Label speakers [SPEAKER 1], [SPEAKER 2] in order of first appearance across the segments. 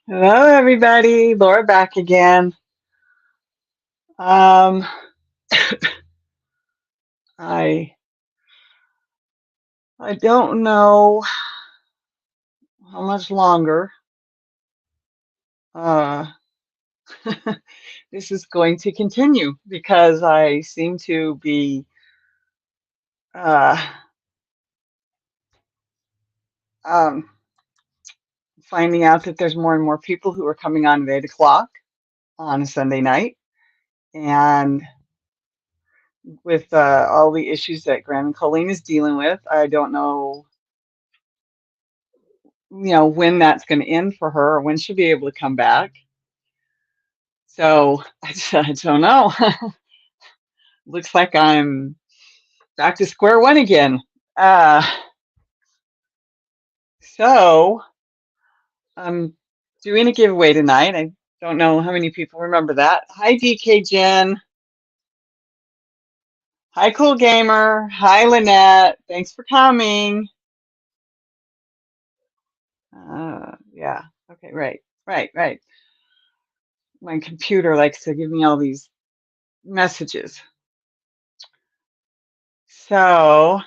[SPEAKER 1] Hello, everybody. Laura back again. Um, I I don't know how much longer uh, this is going to continue because I seem to be uh, um, finding out that there's more and more people who are coming on at 8 o'clock on a Sunday night, and with all the issues that Grammy Colleen is dealing with, I don't know, when that's going to end for her or when she'll be able to come back. So I don't know. Looks like I'm back to square one again. Uh, so I'm doing a giveaway tonight. I don't know how many people remember that. Hi, DK Jen. Hi, Cool Gamer. Hi, Lynette. Thanks for coming. Yeah. Okay. Right. Right. Right. My computer likes to give me all these messages. So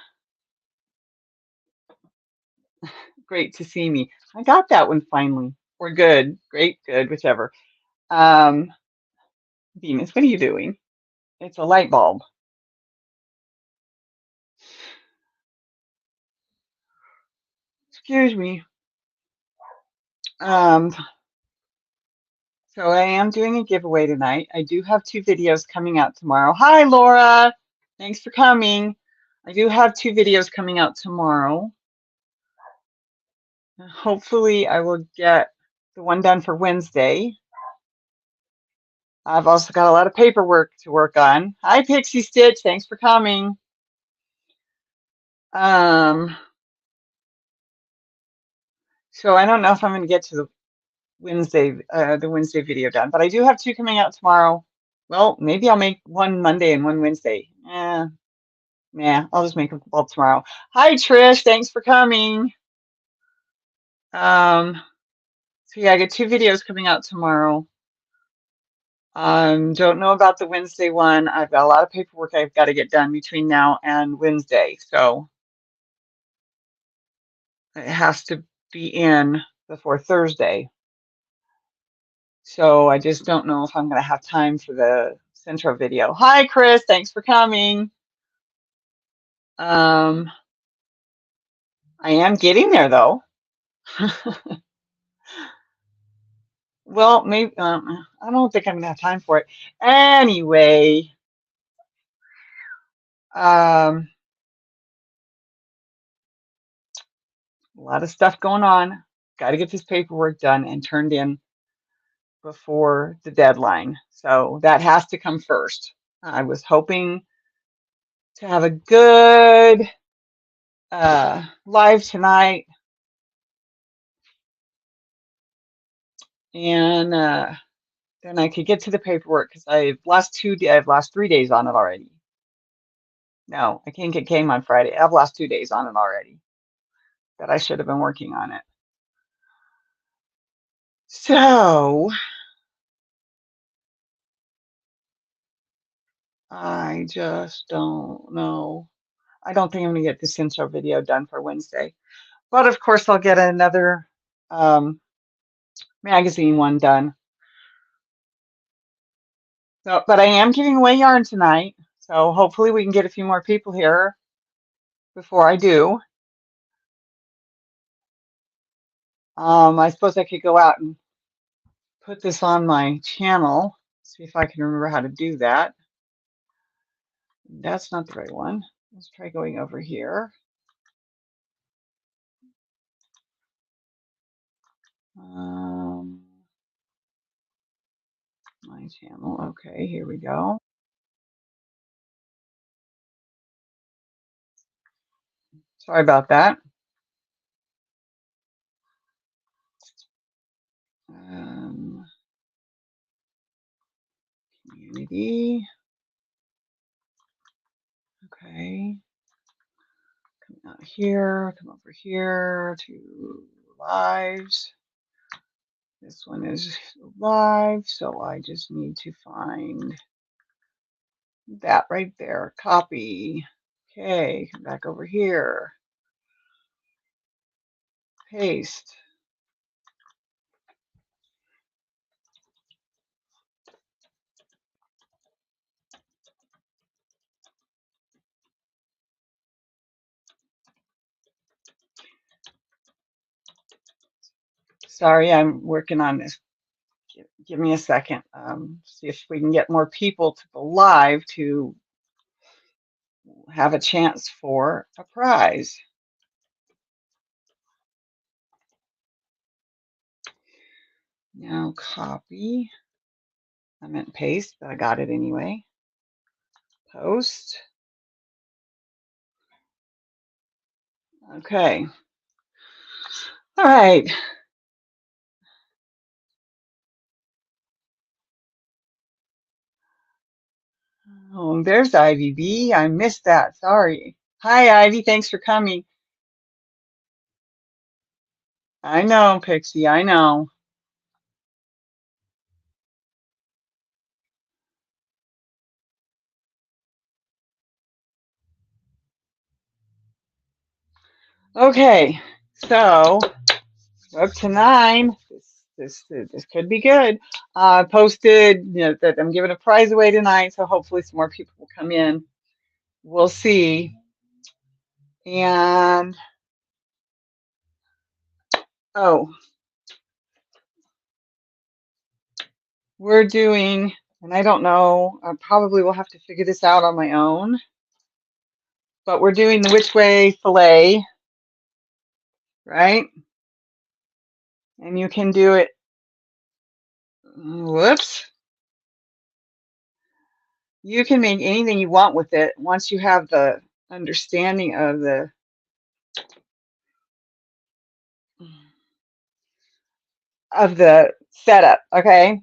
[SPEAKER 1] great to see me. I got that one finally. Or good. Great. Good. Whichever. Um, Venus, what are you doing? It's a light bulb. Excuse me. Um, so I am doing a giveaway tonight. I do have two videos coming out tomorrow. Hi, Laura. Thanks for coming. I do have two videos coming out tomorrow. Hopefully, I will get the one done for Wednesday. I've also got a lot of paperwork to work on. Hi, Pixie Stitch. Thanks for coming. Um, so I don't know if I'm going to get to the Wednesday video done, but I do have two coming out tomorrow. Well, maybe I'll make one Monday and one Wednesday. Nah, I'll just make them all tomorrow. Hi, Trish. Thanks for coming. So yeah, I got two videos coming out tomorrow. Don't know about the Wednesday one. I've got a lot of paperwork I've got to get done between now and Wednesday, so it has to be in before Thursday. So I just don't know if I'm going to have time for the Centro video. Hi, Chris. Thanks for coming. Um, I am getting there though. Well, maybe I don't think I'm gonna have time for it. Anyway, a lot of stuff going on. Got to get this paperwork done and turned in before the deadline. So that has to come first. I was hoping to have a good live tonight, and then I could get to the paperwork because I've lost 3 days on it already. No, I can't get game on Friday. I've lost 2 days on it already that I should have been working on it. So I just don't know. I don't think I'm going to get this intro video done for Wednesday. But of course, I'll get another um, magazine one done. So, but I am giving away yarn tonight. So hopefully we can get a few more people here before I do. I suppose I could go out and put this on my channel. See if I can remember how to do that. That's not the right one. Let's try going over here. My channel. Okay, here we go. Sorry about that. Community. Okay. Come out here, come over here to lives. This one is live, so I just need to find that right there. Copy. Okay, come back over here. Paste. Sorry, I'm working on this. Give me a second. See if we can get more people to the live to have a chance for a prize. Now copy. I meant paste, but I got it anyway. Post. Okay. All right. Oh, there's Ivy B. I missed that. Sorry. Hi, Ivy. Thanks for coming. I know, Pixie. I know. Okay. So up to 9. This could be good. Posted, that I'm giving a prize away tonight, so hopefully some more people will come in. We'll see. And oh, we're doing, and I don't know, I probably will have to figure this out on my own, but we're doing the which way filet, right? And you can do it, whoops. You can make anything you want with it once you have the understanding of the setup, okay?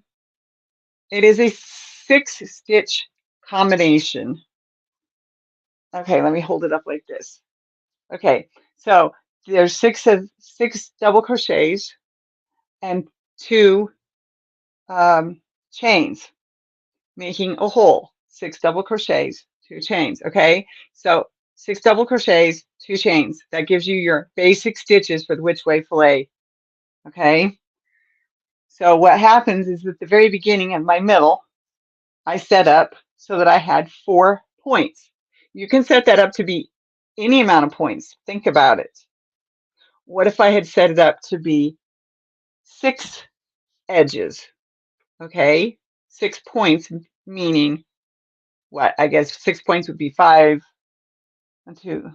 [SPEAKER 1] It is a 6-stitch combination. Okay, let me hold it up like this. Okay, so there's 6 double crochets and 2 chains, making a whole. 6 double crochets, 2 chains. Okay, so 6 double crochets, 2 chains. That gives you your basic stitches for the which way filet. Okay, so what happens is at the very beginning of my middle, I set up so that I had 4 points. You can set that up to be any amount of points. Think about it. What if I had set it up to be 6 edges? Okay, 6 points, meaning what? I guess 6 points would be 5 and 2.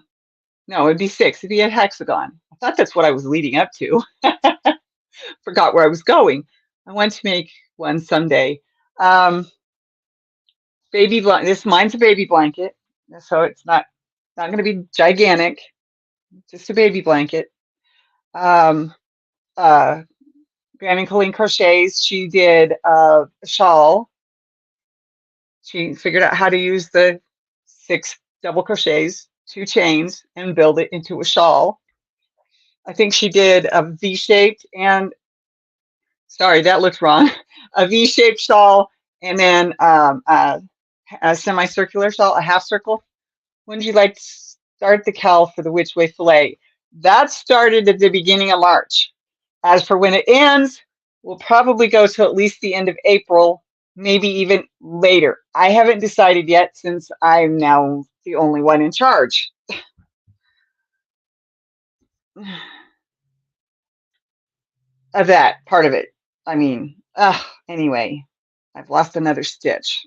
[SPEAKER 1] No, it'd be 6. It'd be a hexagon. I thought that's what I was leading up to. Forgot where I was going. I want to make one someday. Baby blanket. This mine's a baby blanket, so it's not going to be gigantic. Just a baby blanket. Grammy Colleen Crochets. She did a shawl. She figured out how to use the 6 double crochets, 2 chains, and build it into a shawl. I think she did a V-shaped and, sorry, that looks wrong, a V-shaped shawl, and then a semicircular shawl, a half circle. When did you like to start the cowl for the which way filet? That started at the beginning of March. As for when it ends, we'll probably go to at least the end of April, maybe even later. I haven't decided yet since I'm now the only one in charge. Of that part of it. I mean, anyway, I've lost another stitch.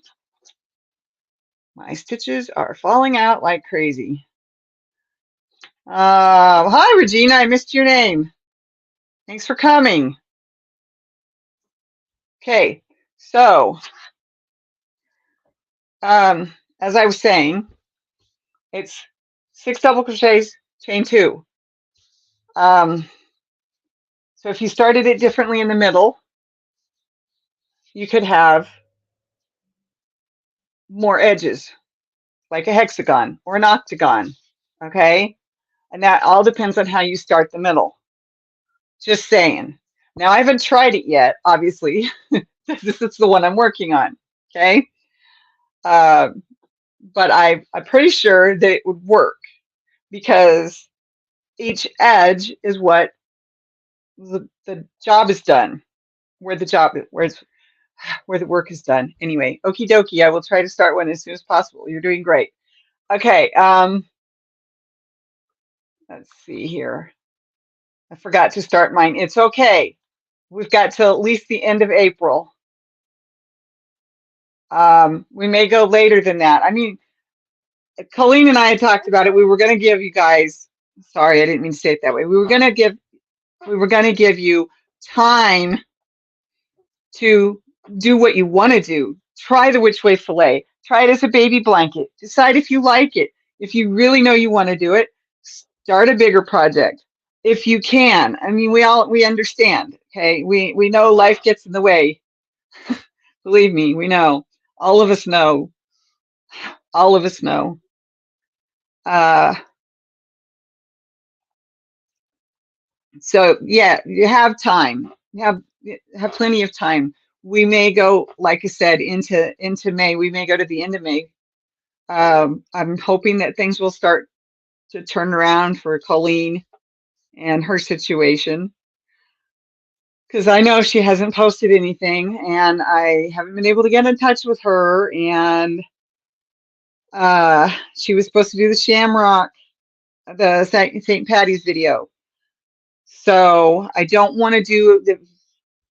[SPEAKER 1] My stitches are falling out like crazy. Hi, Regina. I missed your name. Thanks for coming. Okay, so as I was saying, it's 6 double crochets, chain 2. So if you started it differently in the middle, you could have more edges, like a hexagon or an octagon, okay? And that all depends on how you start the middle. Just saying. Now, I haven't tried it yet, obviously. This is the one I'm working on. Okay. Uh, but I'm pretty sure that it would work because each edge is what the job is done, where the job where it's where the work is done. Anyway, okie dokie. I will try to start one as soon as possible. You're doing great. Okay. Let's see here. I forgot to start mine. It's okay. We've got till at least the end of April. We may go later than that. I mean, Colleen and I had talked about it. We were going to give you guys, sorry, I didn't mean to say it that way. We were going to give you time to do what you want to do. Try the which way filet. Try it as a baby blanket. Decide if you like it. If you really know you want to do it, start a bigger project. If you can. I mean, we understand. Okay, we know life gets in the way. Believe me, we know. All of us know. All of us know. So yeah, you have time. You have plenty of time. We may go, like I said, into May. We may go to the end of May. I'm hoping that things will start to turn around for Colleen and her situation, because I know she hasn't posted anything, and I haven't been able to get in touch with her. And she was supposed to do the Shamrock, the St. Patty's video. So I don't want to do the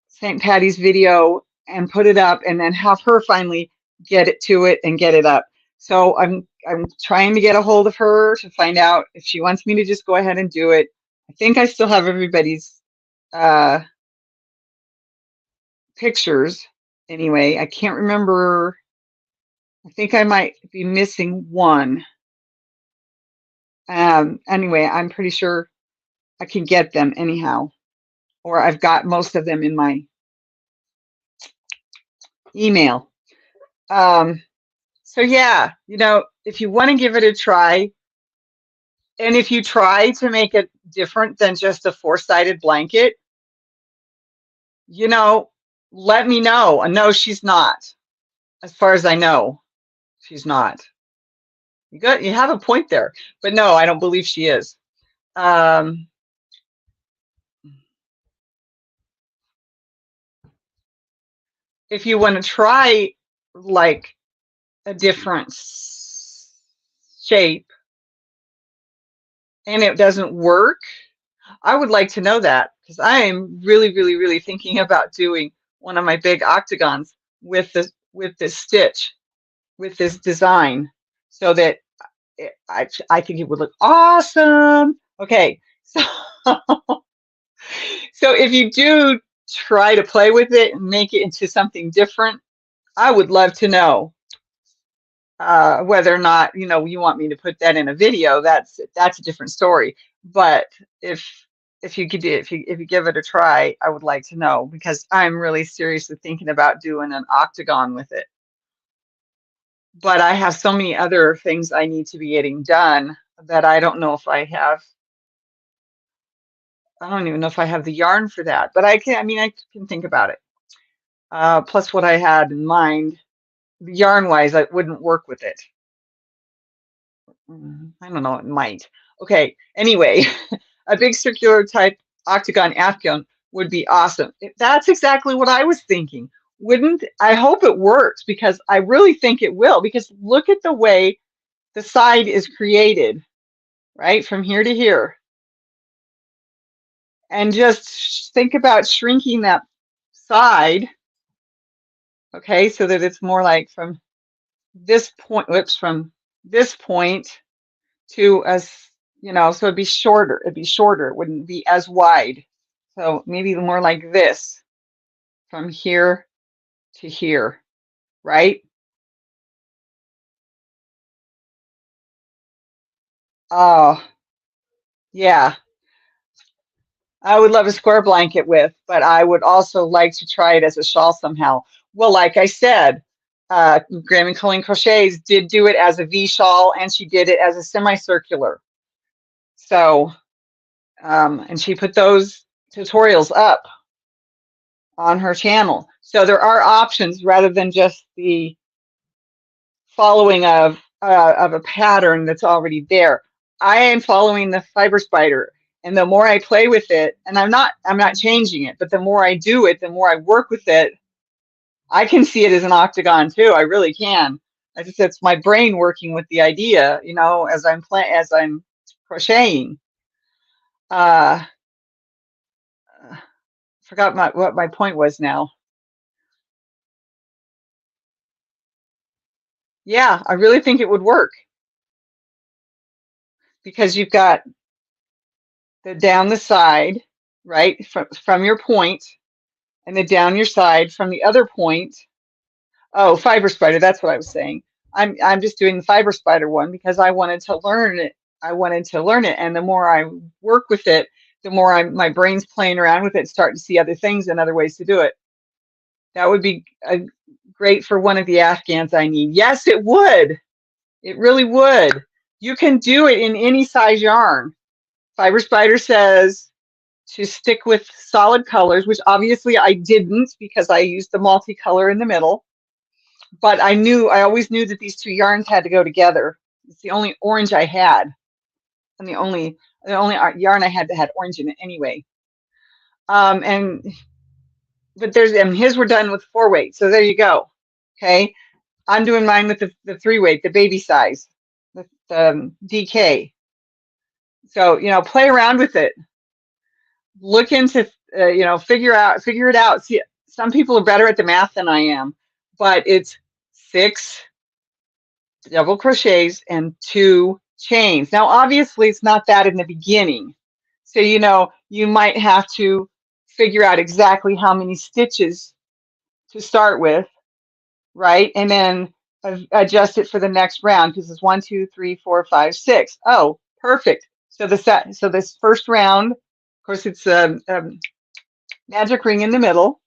[SPEAKER 1] St. Patty's video and put it up and then have her finally get it to it and get it up. So I'm trying to get a hold of her to find out if she wants me to just go ahead and do it. I think I still have everybody's pictures. Anyway, I can't remember. I think I might be missing one. Anyway, I'm pretty sure I can get them anyhow, or I've got most of them in my email. So yeah, if you want to give it a try, and if you try to make it different than just a four-sided blanket, let me know. No, she's not. As far as I know, she's not. You have a point there, but no, I don't believe she is. If you want to try like a different shape and it doesn't work, I would like to know that, because I am really, really, really thinking about doing one of my big octagons with this stitch, with this design, so that I think it would look awesome. Okay, so so if you do try to play with it and make it into something different, I would love to know whether or not you want me to put that in a video. That's a different story. But if you give it a try, I would like to know, because I'm really seriously thinking about doing an octagon with it. But I have so many other things I need to be getting done that I don't know if I have. I don't even know if I have the yarn for that, but I can think about it. Plus what I had in mind, yarn wise, I wouldn't work with it. I don't know, it might. Okay, anyway, a big circular type octagon afghan would be awesome. That's exactly what I was thinking. I hope it works, because I really think it will, because look at the way the side is created, right? From here to here. And just think about shrinking that side, okay, so that it's more like from this point, from this point to so it'd be shorter. It wouldn't be as wide. So maybe more like this, from here to here, right? Oh, yeah. I would love a square blanket but I would also like to try it as a shawl somehow. Well, like I said, Grammy Colleen Crochets did do it as a V shawl, and she did it as a semicircular. So, and she put those tutorials up on her channel. So there are options rather than just the following of a pattern that's already there. I am following the fiber spider, and the more I play with it, and I'm not changing it, but the more I do it, the more I work with it, I can see it as an octagon too. I really can. I just it's my brain working with the idea, you know, as I'm crocheting. Uh, forgot what my point was now. Yeah, I really think it would work because you've got the down the side, right, from your point, and then down your side from the other point. Oh, fiber spider, that's what I was saying. I'm just doing the fiber spider one because I wanted to learn it. I wanted to learn it, and the more I work with it, the more my brain's playing around with it, starting to see other things and other ways to do it. That would be great for one of the Afghans I need. Yes, it would. It really would. You can do it in any size yarn. Fiber Spider says to stick with solid colors, which obviously I didn't because I used the multicolor in the middle. But I always knew that these two yarns had to go together. It's the only orange I had, and the only yarn I had that had orange in it anyway. But his were done with 4-weight, so there you go. Okay, I'm doing mine with the 3-weight, the baby size, the DK. So play around with it. Look into figure it out. See, some people are better at the math than I am, but it's 6 double crochets and 2 chains. Now, obviously, it's not that in the beginning. So, you might have to figure out exactly how many stitches to start with, right? And then adjust it for the next round because it's 1, 2, 3, 4, 5, 6. Oh, perfect. So this first round, of course, it's a magic ring in the middle.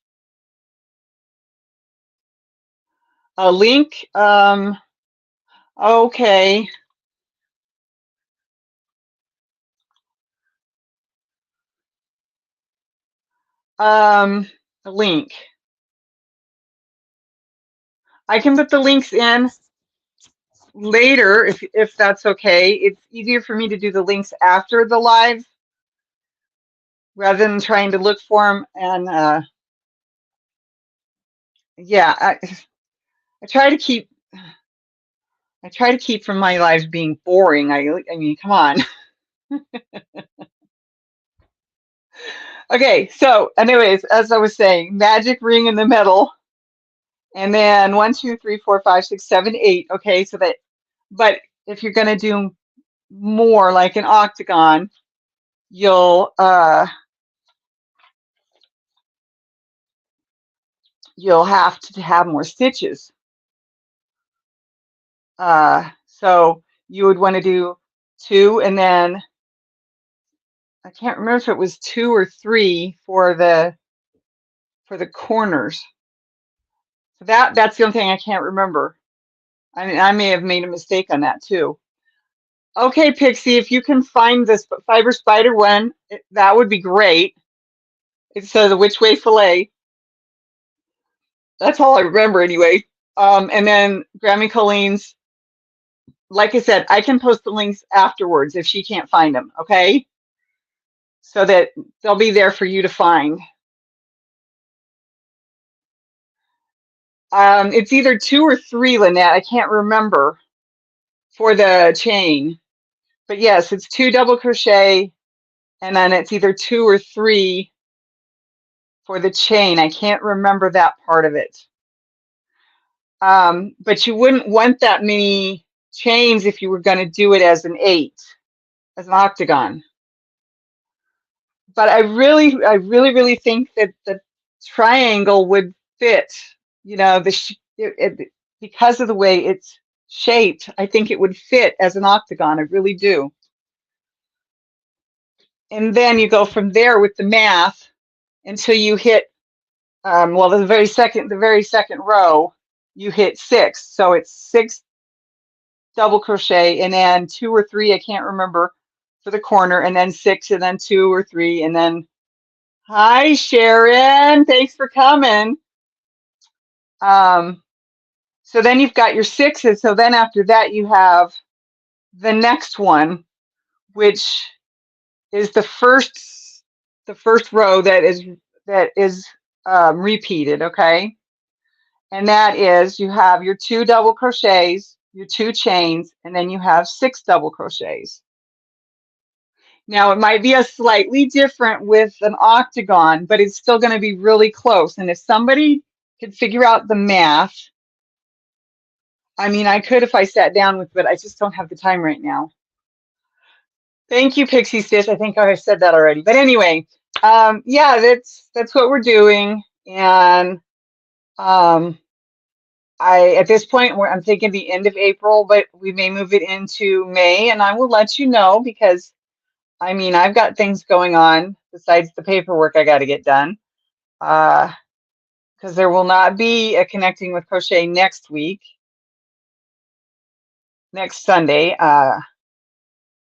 [SPEAKER 1] A link. Okay. A link. I can put the links in later if that's okay. It's easier for me to do the links after the live rather than trying to look for them. And yeah, I try to keep from my lives being boring. I mean, come on. Okay, so anyways, as I was saying, magic ring in the middle, and then 1, 2, 3, 4, 5, 6, 7, 8. Okay, so that, but if you're gonna do more like an octagon, you'll have to have more stitches. So you would want to do 2, and then I can't remember if it was 2 or 3 for the corners. So that's the only thing I can't remember. I mean, I may have made a mistake on that too. Okay, Pixie, if you can find this fiber spider one, that would be great. It says the which way filet. That's all I remember anyway. And then Grammy Colleen's, like I said, I can post the links afterwards if she can't find them, okay? So that they'll be there for you to find. It's either 2 or 3, Lynette. I can't remember for the chain. But yes, it's 2 double crochet, and then it's either 2 or 3 for the chain. I can't remember that part of it. But you wouldn't want that many chains if you were going to do it as an 8, as an octagon. But I really think that the triangle would fit. Because of the way it's shaped, I think it would fit as an octagon. I really do. And then you go from there with the math until you hit, well, the very second row, you hit 6. So it's 6 double crochet, and then 2 or 3, I can't remember, for the corner, and then 6, and then 2 or 3, and then Hi, Sharon. Thanks for coming. Um, so then you've got your sixes. So then after that, you have the next one, which is the first row that is repeated. Okay, and that is you have your 2 double crochets, your 2 chains, and then you have 6 double crochets. Now it might be a slightly different with an octagon, but it's still going to be really close. And if somebody could figure out the math, I mean, I could if I sat down with, but I just don't have the time right now. Thank you, Pixie Stitch. I think I said that already. But anyway, yeah, that's what we're doing. And I at this point I'm thinking the end of April, but we may move it into May, and I will let you know because I mean I've got things going on besides the paperwork I got to get done. Because there will not be a connecting with crochet next week, next Sunday.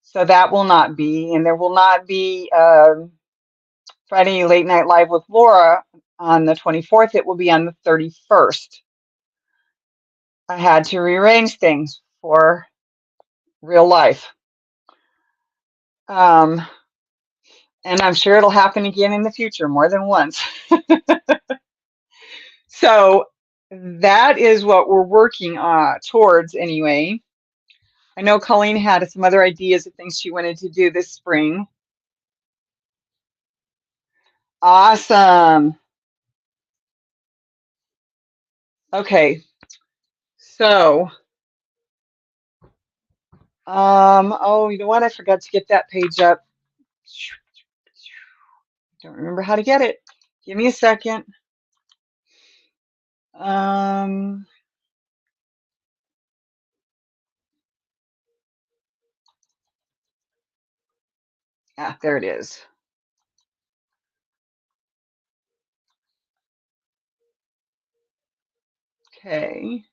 [SPEAKER 1] So that will not be, and there will not be Friday Late Night Live with Laura on the 24th. It will be on the 31st. I had to rearrange things for real life. And I'm sure it'll happen again in the future more than once. So that is what we're working towards anyway. I know Colleen had some other ideas of things she wanted to do this spring. Awesome. Okay. So, oh, you know what? I forgot to get that page up. Don't remember how to get it. Give me a second. There it is. Okay.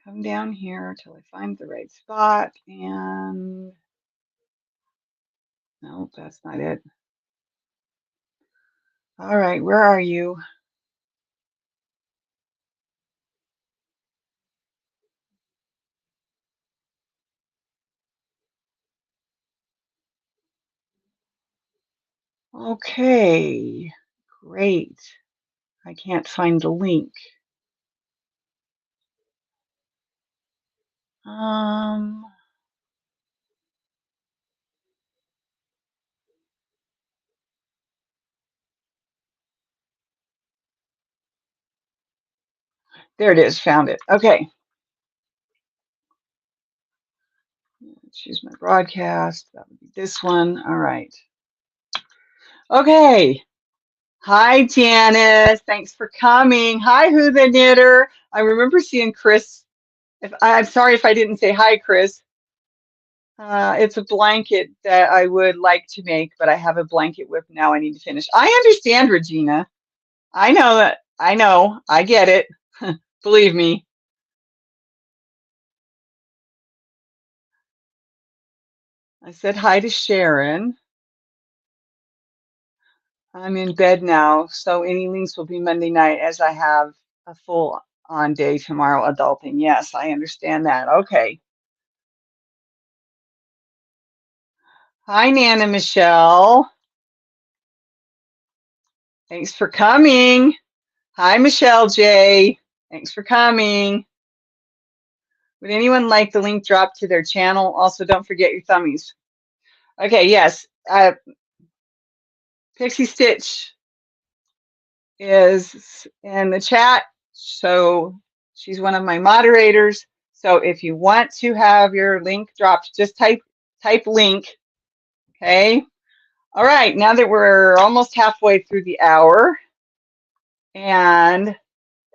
[SPEAKER 1] Come down here till I find the right spot, and no, that's not it. All right, where are you? Okay, great. I can't find the link. There it is, found it. Okay. Choose my broadcast. That would be this one. All right. Okay. Hi, Janice. Thanks for coming. Hi, Who the Knitter. I remember seeing Chris. I'm sorry if I didn't say hi, Chris. It's a blanket that I would like to make, but I have a blanket whip now I need to finish. I understand, Regina. I know that. I know. I get it. Believe me. I said hi to Sharon. I'm in bed now, so any links will be Monday night as I have a full on day tomorrow adulting. Yes, I understand that. Okay. Hi, Nana Michelle. Thanks for coming. Hi, Michelle J. Thanks for coming. Would anyone like the link dropped to their channel? Also, don't forget your thummies. Okay, yes. Pixie Stitch is in the chat, so she's one of my moderators. So if you want to have your link dropped, just type link. Okay. All right. Now that we're almost halfway through the hour, and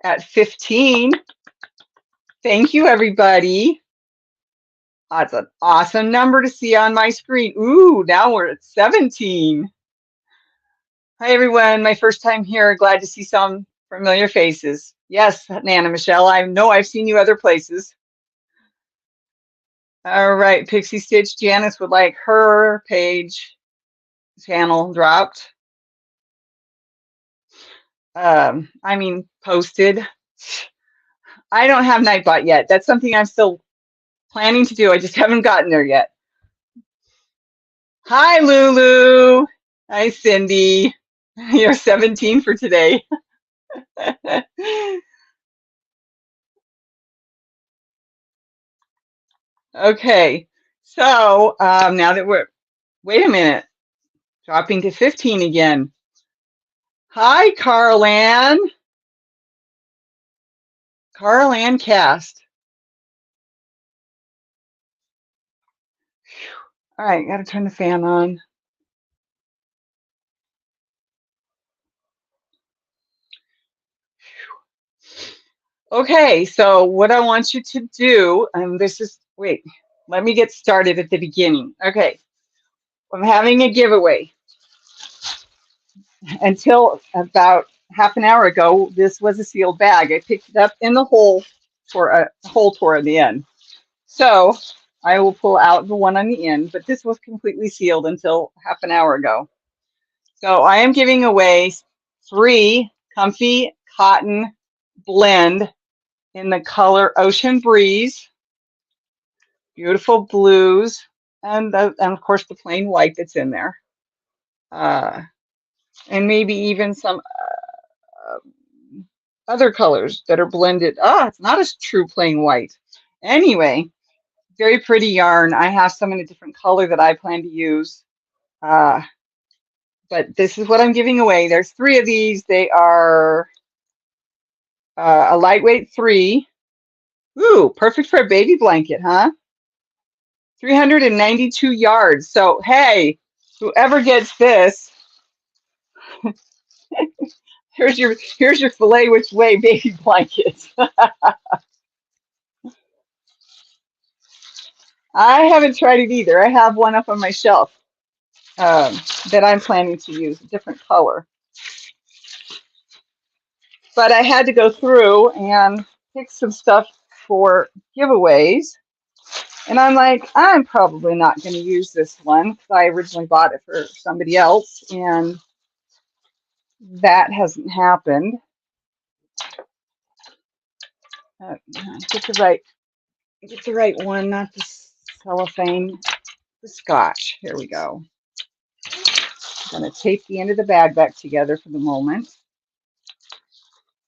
[SPEAKER 1] at 15, thank you, everybody. That's an awesome number to see on my screen. Ooh, now we're at 17. Hi, everyone. My first time here. Glad to see some familiar faces. Yes, Nana Michelle, I know I've seen you other places. All right, Pixie Stitch. Janice would like her page channel dropped. I mean, posted. I don't have Nightbot yet. That's something I'm still planning to do. I just haven't gotten there yet. Hi, Lulu. Hi, Cindy. You're 17 for today. Okay, so now that wait a minute, dropping to 15 again. Hi, Carl Ann. Carl Ann Cast. All right, got to turn the fan on. Okay, so what I want you to do, and this is, wait, let me get started at the beginning. Okay, I'm having a giveaway. Until about half an hour ago, this was a sealed bag. I picked it up in the hole for a hole toward the end. So I will pull out the one on the end, but this was completely sealed until half an hour ago. So I am giving away 3 comfy cotton blend in the color Ocean Breeze, beautiful blues, and of course the plain white that's in there. And maybe even some other colors that are blended. Ah, it's not a true plain white. Anyway, very pretty yarn. I have some in a different color that I plan to use. But this is what I'm giving away. There's 3 of these. They are a lightweight 3. Ooh, perfect for a baby blanket, huh? 392 yards. So, hey, whoever gets this, here's your filet which way baby blanket. I haven't tried it either. I have one up on my shelf that I'm planning to use, a different color. But I had to go through and pick some stuff for giveaways. And I'm like, I'm probably not going to use this one because I originally bought it for somebody else, and that hasn't happened. Get the right one, not the cellophane, the scotch. Here we go. I'm going to tape the end of the bag back together for the moment.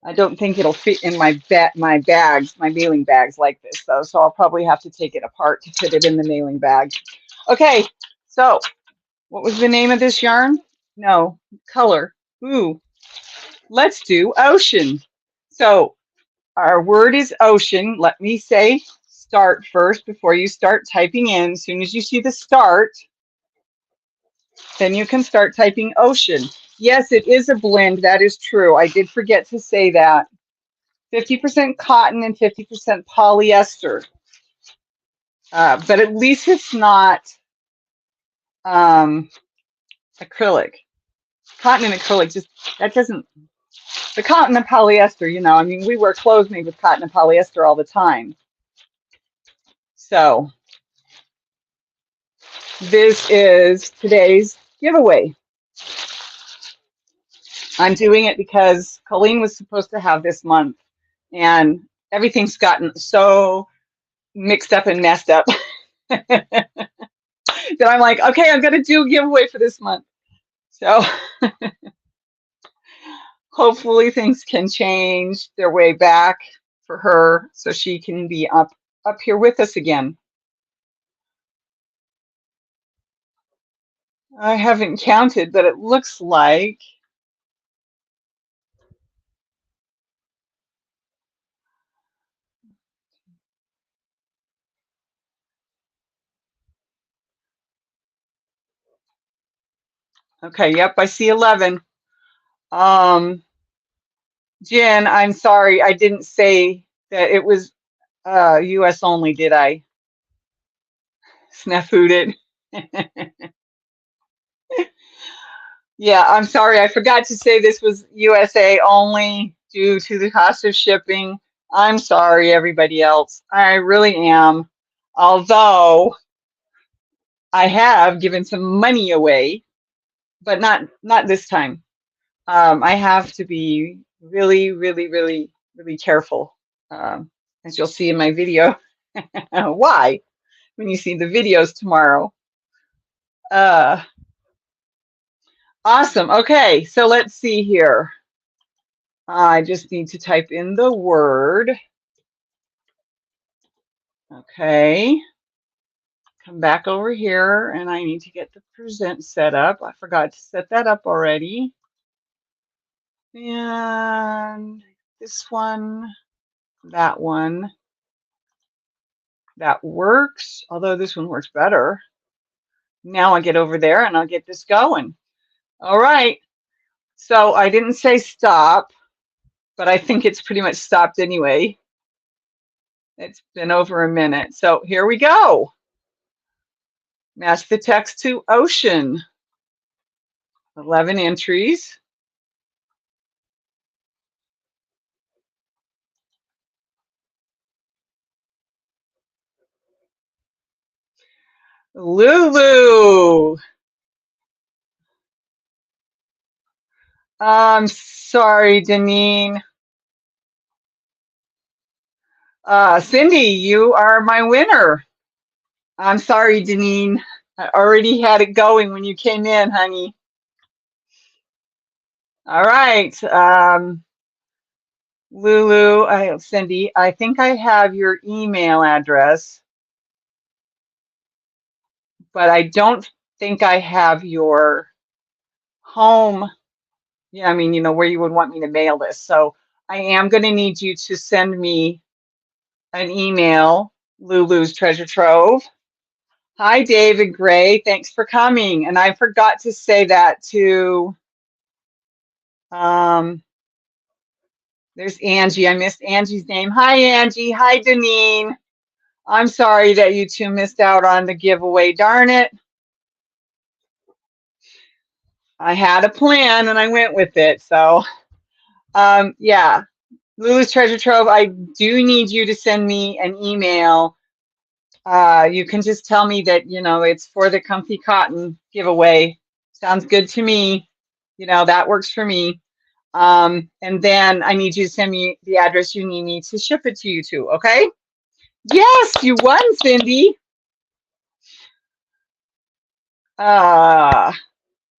[SPEAKER 1] I don't think it'll fit in my bags, my mailing bags like this, though, so I'll probably have to take it apart to fit it in the mailing bag. Okay, so what was the name of this yarn? No, color. Ooh, let's do ocean. So our word is ocean. Let me say start first before you start typing in. As soon as you see the start, then you can start typing ocean. Yes, it is a blend. That is true. I did forget to say that. 50% cotton and 50% polyester. But at least it's not acrylic. Cotton and acrylic, just that doesn't, the cotton and polyester, you know, I mean, we wear clothes made with cotton and polyester all the time. So this is today's giveaway. I'm doing it because Colleen was supposed to have this month, and everything's gotten so mixed up and messed up that I'm like, okay, I'm going to do a giveaway for this month. So hopefully things can change their way back for her so she can be up here with us again. I haven't counted, but it looks like okay, yep, I see 11. Jen, I'm sorry, I didn't say that it was US only, did I? Snafu'd it. Yeah, I'm sorry, I forgot to say this was USA only due to the cost of shipping. I'm sorry, everybody else. I really am. Although I have given some money away, but not this time. I have to be really, really, really, really careful, as you'll see in my video. Why? When you see the videos tomorrow. Uh, awesome. Okay, so let's see here. I just need to type in the word. Okay. Come back over here, and I need to get the present set up. I forgot to set that up already. And this one, that one. That works, although this one works better. Now I get over there and I'll get this going. All right. So I didn't say stop, but I think it's pretty much stopped anyway. It's been over a minute. So here we go. Match the text to ocean. 11 entries. Lulu. I'm sorry, Deneen. Cindy, you are my winner. I'm sorry, Deneen. I already had it going when you came in, honey. All right. Lulu, Cindy, I think I have your email address, but I don't think I have your home. Yeah, I mean, you know, where you would want me to mail this. So I am going to need you to send me an email, Lulu's Treasure Trove. Hi, David Gray. Thanks for coming. And I forgot to say that to, there's Angie. I missed Angie's name. Hi, Angie. Hi, Deneen. I'm sorry that you two missed out on the giveaway. Darn it. I had a plan and I went with it. So, yeah, Lulu's Treasure Trove, I do need you to send me an email. You can just tell me that, you know, it's for the Comfy Cotton giveaway. Sounds good to me. You know, that works for me. And then I need you to send me the address you need me to ship it to you to, okay? Yes, you won, Cindy.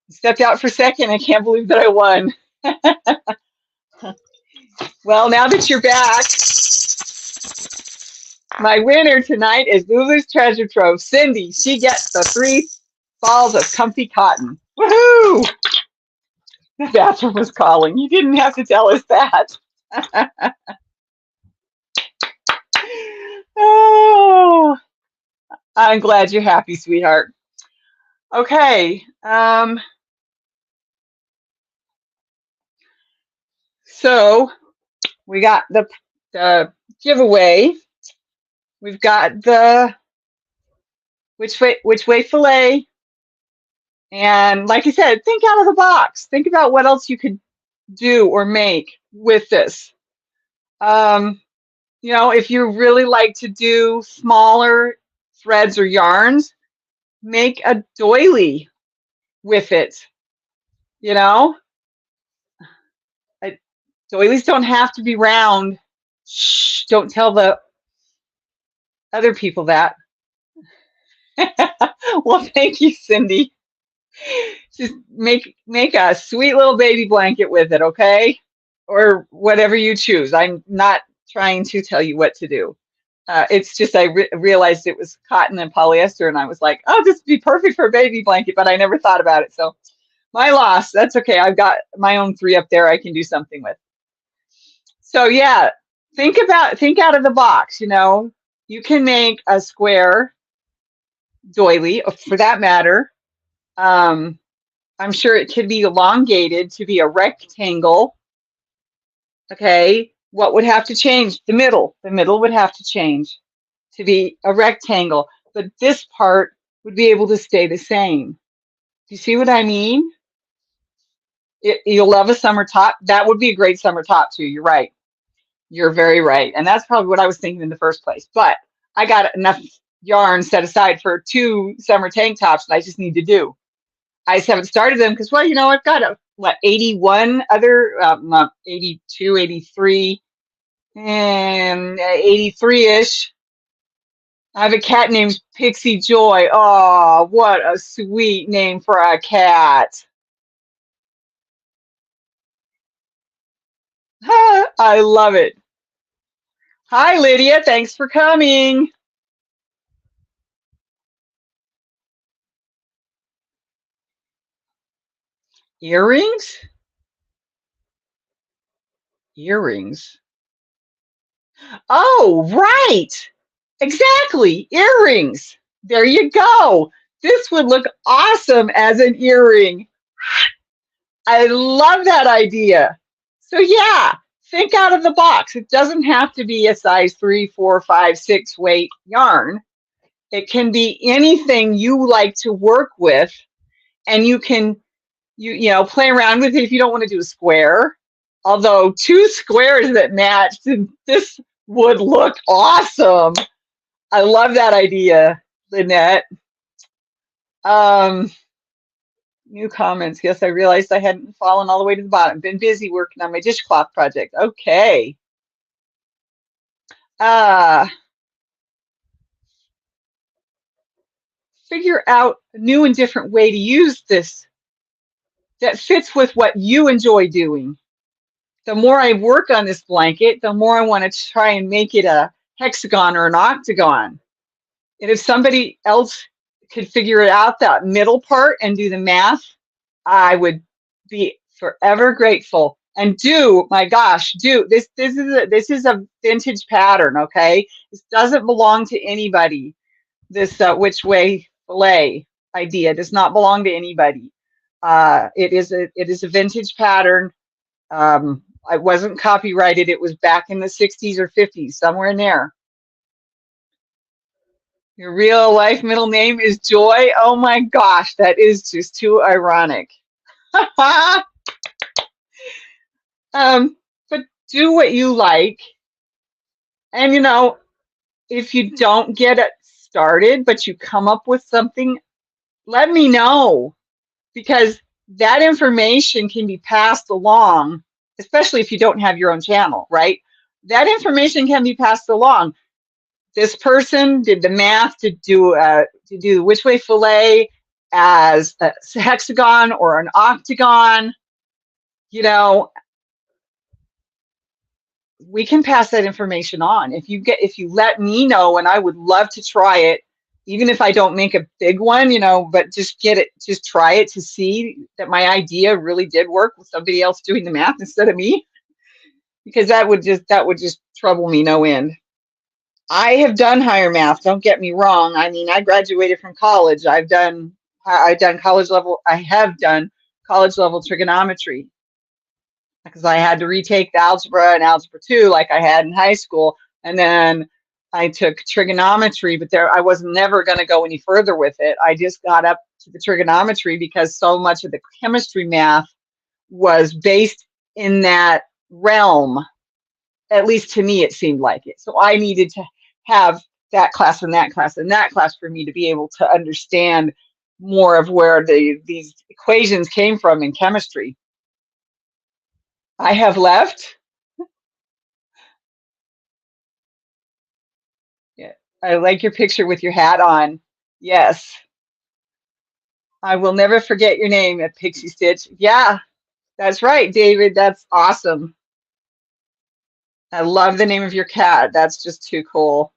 [SPEAKER 1] Stepped out for a second. I can't believe that I won. Well, now that you're back, my winner tonight is Lulu's Treasure Trove. Cindy, she gets the 3 balls of comfy cotton. Woohoo! The bathroom was calling. You didn't have to tell us that. Oh, I'm glad you're happy, sweetheart. Okay. So we got the giveaway. We've got the which way filet. And like I said, think out of the box. Think about what else you could do or make with this. You know, if you really like to do smaller threads or yarns, make a doily with it. You know, doilies don't have to be round. Shh, don't tell the other people that. Well, thank you, Cindy. Just make a sweet little baby blanket with it, okay? Or whatever you choose. I'm not trying to tell you what to do. It's just I realized it was cotton and polyester, and I was like, oh, this would be perfect for a baby blanket, but I never thought about it. So my loss. That's okay. I've got my own 3 up there I can do something with. So yeah, think out of the box. You know, you can make a square doily, for that matter. I'm sure it could be elongated to be a rectangle. Okay, what would have to change? The middle. The middle would have to change to be a rectangle, but this part would be able to stay the same. Do you see what I mean? You'll love a summer top. That would be a great summer top too. You're right. You're very right. And that's probably what I was thinking in the first place. But I got enough yarn set aside for 2 summer tank tops that I just need to do. I just haven't started them because, well, you know, I've got 81 other, 82, 83, and 83-ish. I have a cat named Pixie Joy. Oh, what a sweet name for a cat. I love it. Hi, Lydia. Thanks for coming. Earrings? Earrings. Oh, right. Exactly. Earrings. There you go. This would look awesome as an earring. I love that idea. So yeah, think out of the box. It doesn't have to be a size 3, 4, 5, 6 weight yarn. It can be anything you like to work with, and you can you know play around with it if you don't want to do a square. Although 2 squares that match, this would look awesome. I love that idea, Lynette. Um, New comments. Yes, I realized I hadn't fallen all the way to the bottom. Been busy working on my dishcloth project. Okay. Uh, Figure out a new and different way to use this that fits with what you enjoy doing. The more I work on this blanket, the more I want to try and make it a hexagon or an octagon. And if somebody else could figure it out, that middle part, and do the math, I would be forever grateful. And my gosh, this is a vintage pattern, okay? This doesn't belong to anybody. This which way filet idea does not belong to anybody. It is a vintage pattern. It wasn't copyrighted. It was back in the 60s or 50s, somewhere in there. Your real life middle name is Joy. Oh my gosh, that is just too ironic. But do what you like. And you know, if you don't get it started, but you come up with something, let me know, because that information can be passed along, especially if you don't have your own channel, right? That information can be passed along. This person did the math to do which way filet as a hexagon or an octagon. You know, we can pass that information on. If you let me know, and I would love to try it, even if I don't make a big one, you know, but just try it to see that my idea really did work with somebody else doing the math instead of me, because that would just trouble me no end. I have done higher math, don't get me wrong. I mean, I graduated from college. I have done college level trigonometry, because I had to retake the algebra and algebra 2 like I had in high school. And then I took trigonometry, but I was never going to go any further with it. I just got up to the trigonometry because so much of the chemistry math was based in that realm. At least to me, it seemed like it. So I needed to have that class and that class and that class for me to be able to understand more of where these equations came from in chemistry. I have left. Yeah, I like your picture with your hat on. Yes. I will never forget your name at Pixie Stitch. Yeah, that's right, David. That's awesome. I love the name of your cat. That's just too cool.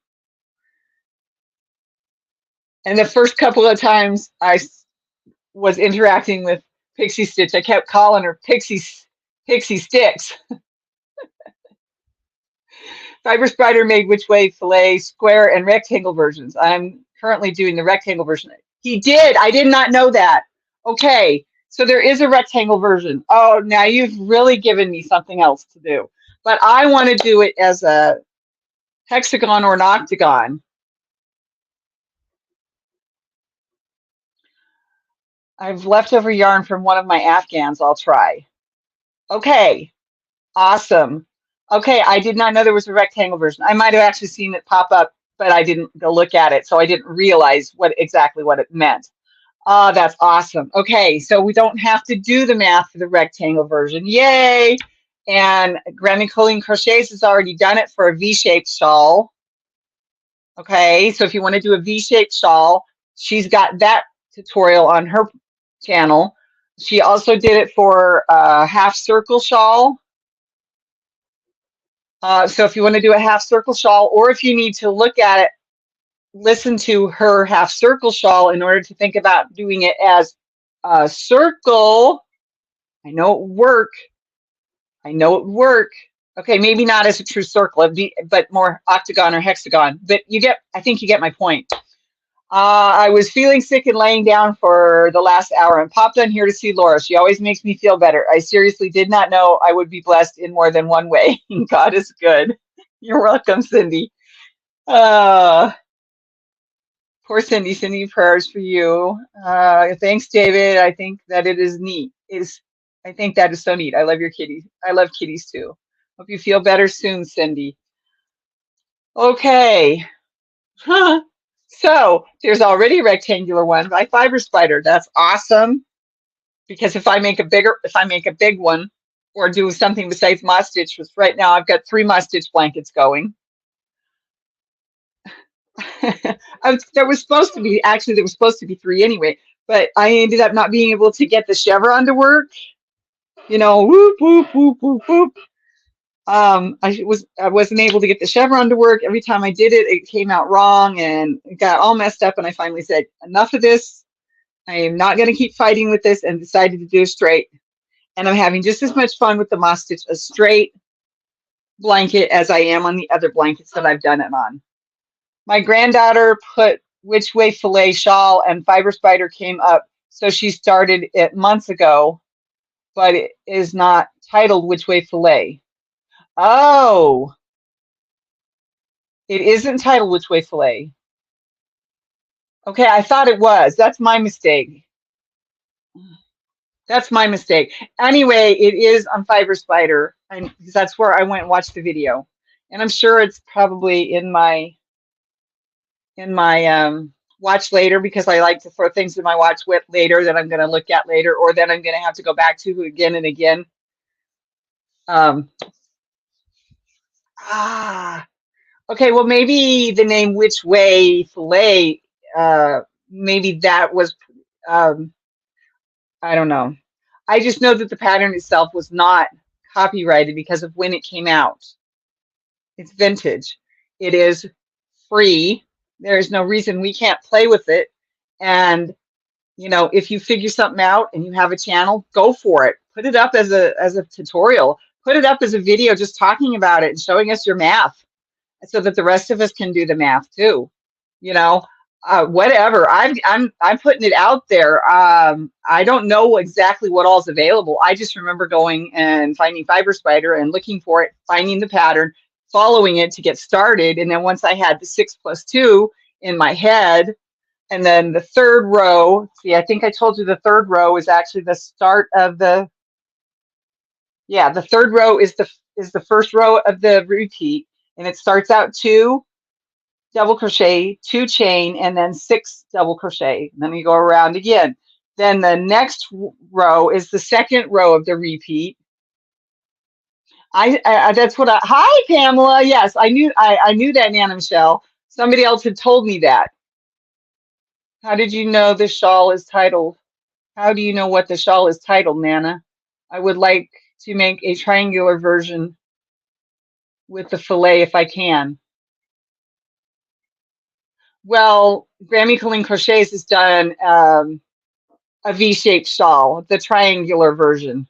[SPEAKER 1] And the first couple of times I was interacting with Pixie Stitch, I kept calling her Pixie Sticks. Fiber Spider made which way filet, square, and rectangle versions. I'm currently doing the rectangle version. He did. I did not know that. Okay, so there is a rectangle version. Oh, now you've really given me something else to do. But I want to do it as a hexagon or an octagon. I've leftover yarn from one of my Afghans. I'll try. Okay, awesome. Okay, I did not know there was a rectangle version. I might have actually seen it pop up but I didn't go look at it, so I didn't realize exactly what it meant. Ah, that's awesome. Okay, so we don't have to do the math for the rectangle version. Yay! And Grammy Colleen Crochets has already done it for a V-shaped shawl. Okay, so if you want to do a V-shaped shawl, she's got that tutorial on her channel. She also did it for a half circle shawl. So if you want to do a half circle shawl, or if you need to look at it, listen to her half circle shawl in order to think about doing it as a circle. I know it would work. I know it would work. Okay, maybe not as a true circle, but more octagon or hexagon. But I think you get my point. I was feeling sick and laying down for the last hour and popped on here to see Laura. She always makes me feel better. I seriously did not know I would be blessed in more than one way. God is good. You're welcome, Cindy. Poor Cindy, sending prayers for you. Thanks, David. I think that it is neat. I think that is so neat. I love your kitties. I love kitties too. Hope you feel better soon, Cindy. Okay. Huh. So there's already a rectangular one by Fiber Spider. That's awesome. Because if I make a big one or do something besides moss stitch, which right now I've got 3 moss stitch blankets going. There was supposed to be 3 anyway, but I ended up not being able to get the chevron to work. You know, whoop, whoop, whoop, whoop, whoop. I wasn't able to get the chevron to work. Every time I did it, it came out wrong and it got all messed up. And I finally said, enough of this. I am not going to keep fighting with this, and decided to do a straight. And I'm having just as much fun with the moss stitch, a straight blanket, as I am on the other blankets that I've done it on. My granddaughter put Which Way Filet shawl, and Fiber Spider came up. So she started it months ago, but it is not titled Which Way Filet. Oh, it isn't titled Which Way Filet. Okay, I thought it was. That's my mistake. That's my mistake. Anyway, it is on Fiber Spider, and that's where I went and watched the video. And I'm sure it's probably in my watch later, because I like to throw things in my watch with later that I'm going to look at later, or that I'm going to have to go back to again and again. Okay, well, maybe the name Which Way Filet, maybe that was, I don't know. I just know that the pattern itself was not copyrighted because of when it came out. It's vintage. It is free. There's no reason we can't play with it. And, you know, if you figure something out and you have a channel, go for it. Put it up as a tutorial. Put it up as a video just talking about it and showing us your math, so that the rest of us can do the math too. You know, whatever. I'm putting it out there. I don't know exactly what all's available. I just remember going and finding Fiber Spider and looking for it, finding the pattern, following it to get started. And then once I had the 6+2 in my head, and then the third row, see, I think I told you the third row is actually the start of the, yeah, the third row is the first row of the repeat, and it starts out 2 double crochet, 2 chain, and then 6 double crochet. Then we go around again. Then the next row is the second row of the repeat. That's what hi Pamela. Yes, I knew that, Nana Michelle. Somebody else had told me that. How did you know the shawl is titled? How do you know what the shawl is titled, Nana? I would like to make a triangular version with the filet if I can. Well, Grammy Colleen Crochets has done a V-shaped shawl, the triangular version.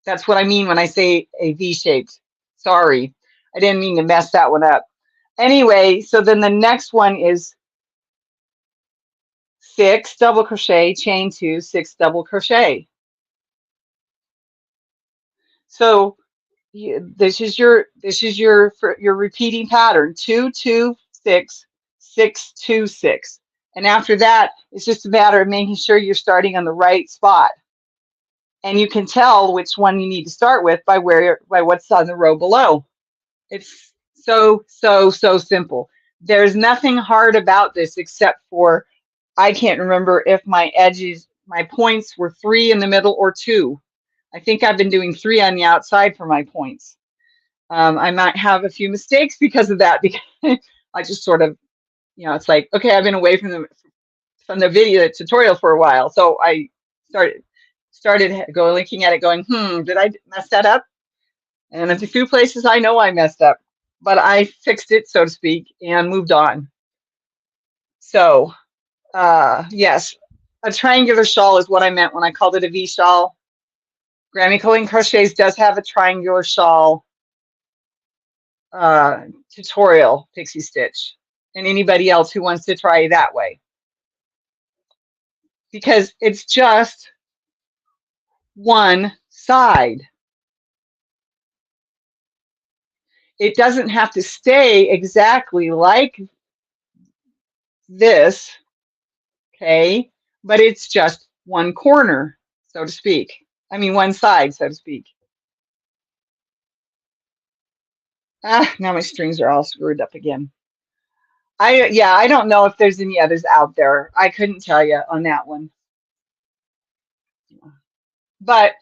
[SPEAKER 1] That's what I mean when I say a V-shaped. Sorry, I didn't mean to mess that one up. Anyway, so then the next one is 6 double crochet, chain 2, 6 double crochet. So this is your repeating pattern: 2 2 6 6 2 6. And after that, it's just a matter of making sure you're starting on the right spot. And you can tell which one you need to start with by what's on the row below. It's so simple. There's nothing hard about this except for I can't remember if my edges, my points were 3 in the middle or 2. I think I've been doing 3 on the outside for my points. I might have a few mistakes because of that, because I just sort of, you know, it's like, okay, I've been away from the video tutorial for a while, so I started looking at it going, did I mess that up? And there's a few places I know I messed up, but I fixed it, so to speak, and moved on. So yes, a triangular shawl is what I meant when I called it a V shawl. Grammy Colleen Crochets does have a triangular shawl tutorial, Pixie Stitch, and anybody else who wants to try that way, because it's just one side. It doesn't have to stay exactly like this, okay, but it's just one corner, so to speak. I mean, one side, so to speak. Now my strings are all screwed up again. I don't know if there's any others out there. I couldn't tell you on that one. But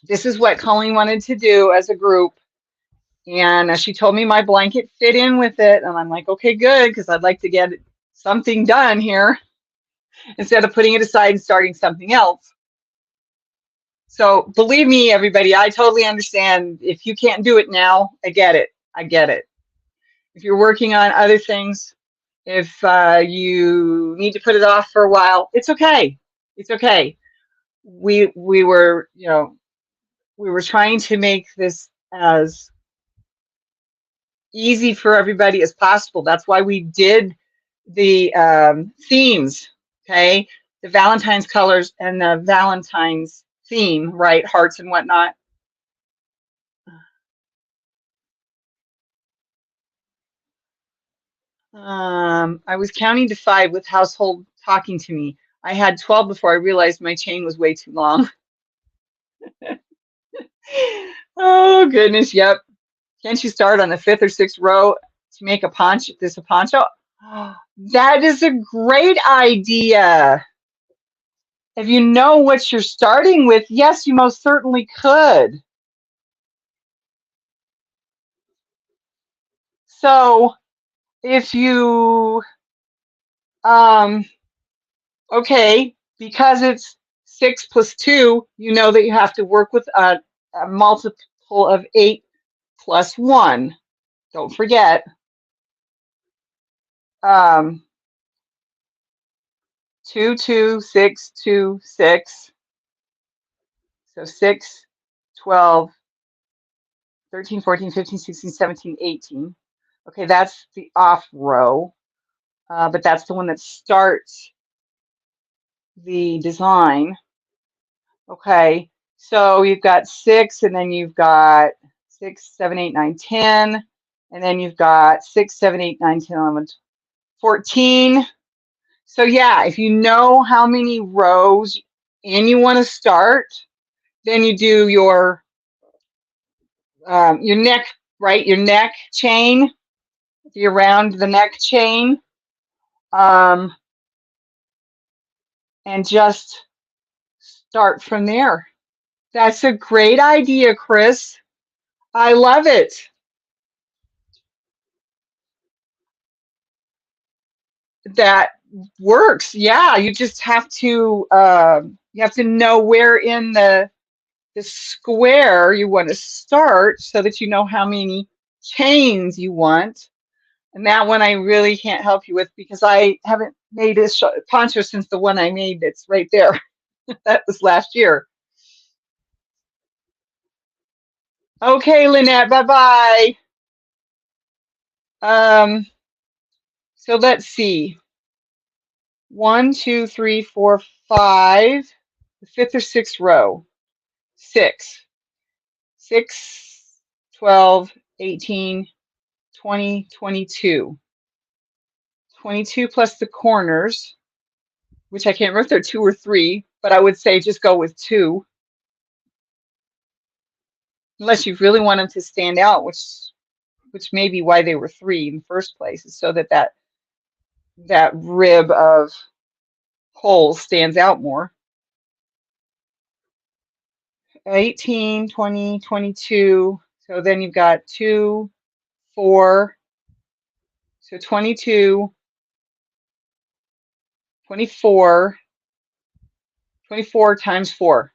[SPEAKER 1] this is what Colleen wanted to do as a group. And she told me my blanket fit in with it. And I'm like, okay, good, because I'd like to get something done here instead of putting it aside and starting something else. So believe me, everybody, I totally understand. If you can't do it now, I get it. I get it. If you're working on other things, if you need to put it off for a while, it's okay. It's okay. We were, you know, we were trying to make this as easy for everybody as possible. That's why we did the themes, okay? The Valentine's colors and the Valentine's theme, right? Hearts and whatnot. I was counting to 5 with household talking to me. I had 12 before I realized my chain was way too long. Oh goodness, yep. Can't you start on the 5th or 6th row to make a poncho? This a poncho? That is a great idea. If you know what you're starting with, yes, you most certainly could. So if you, okay, because it's 6 plus 2, you know that you have to work with a multiple of 8 plus 1. Don't forget. 2, 2, 6, 2, 6. So 6, 12, 13, 14, 15, 16, 17, 18. Okay, that's the off row, but that's the one that starts the design. Okay, so you've got 6, and then you've got 6, 7, 8, 9, 10, and then you've got 6, 7, 8, 9, 10, 11, 14. So yeah, if you know how many rows and you want to start, then you do your neck, right? Your neck chain, around the neck chain, and just start from there. That's a great idea, Chris. I love it. That works. Yeah, you just have to know where in the square you want to start so that you know how many chains you want. And that one I really can't help you with because I haven't made a poncho since the one I made that's right there. That was last year. Okay, Lynette, bye-bye. So let's see. 1, 2, 3, 4, 5. The 5th or 6th row. 6. 6, 12, 18, 20, 22. 22 plus the corners, which I can't remember if they're 2 or 3, but I would say just go with 2. Unless you really want them to stand out, which which may be why they were 3 in the first place, is so that that rib of holes stands out more. 18, 20, 22. So then you've got 2, 4. So 22, 24, 24 times 4.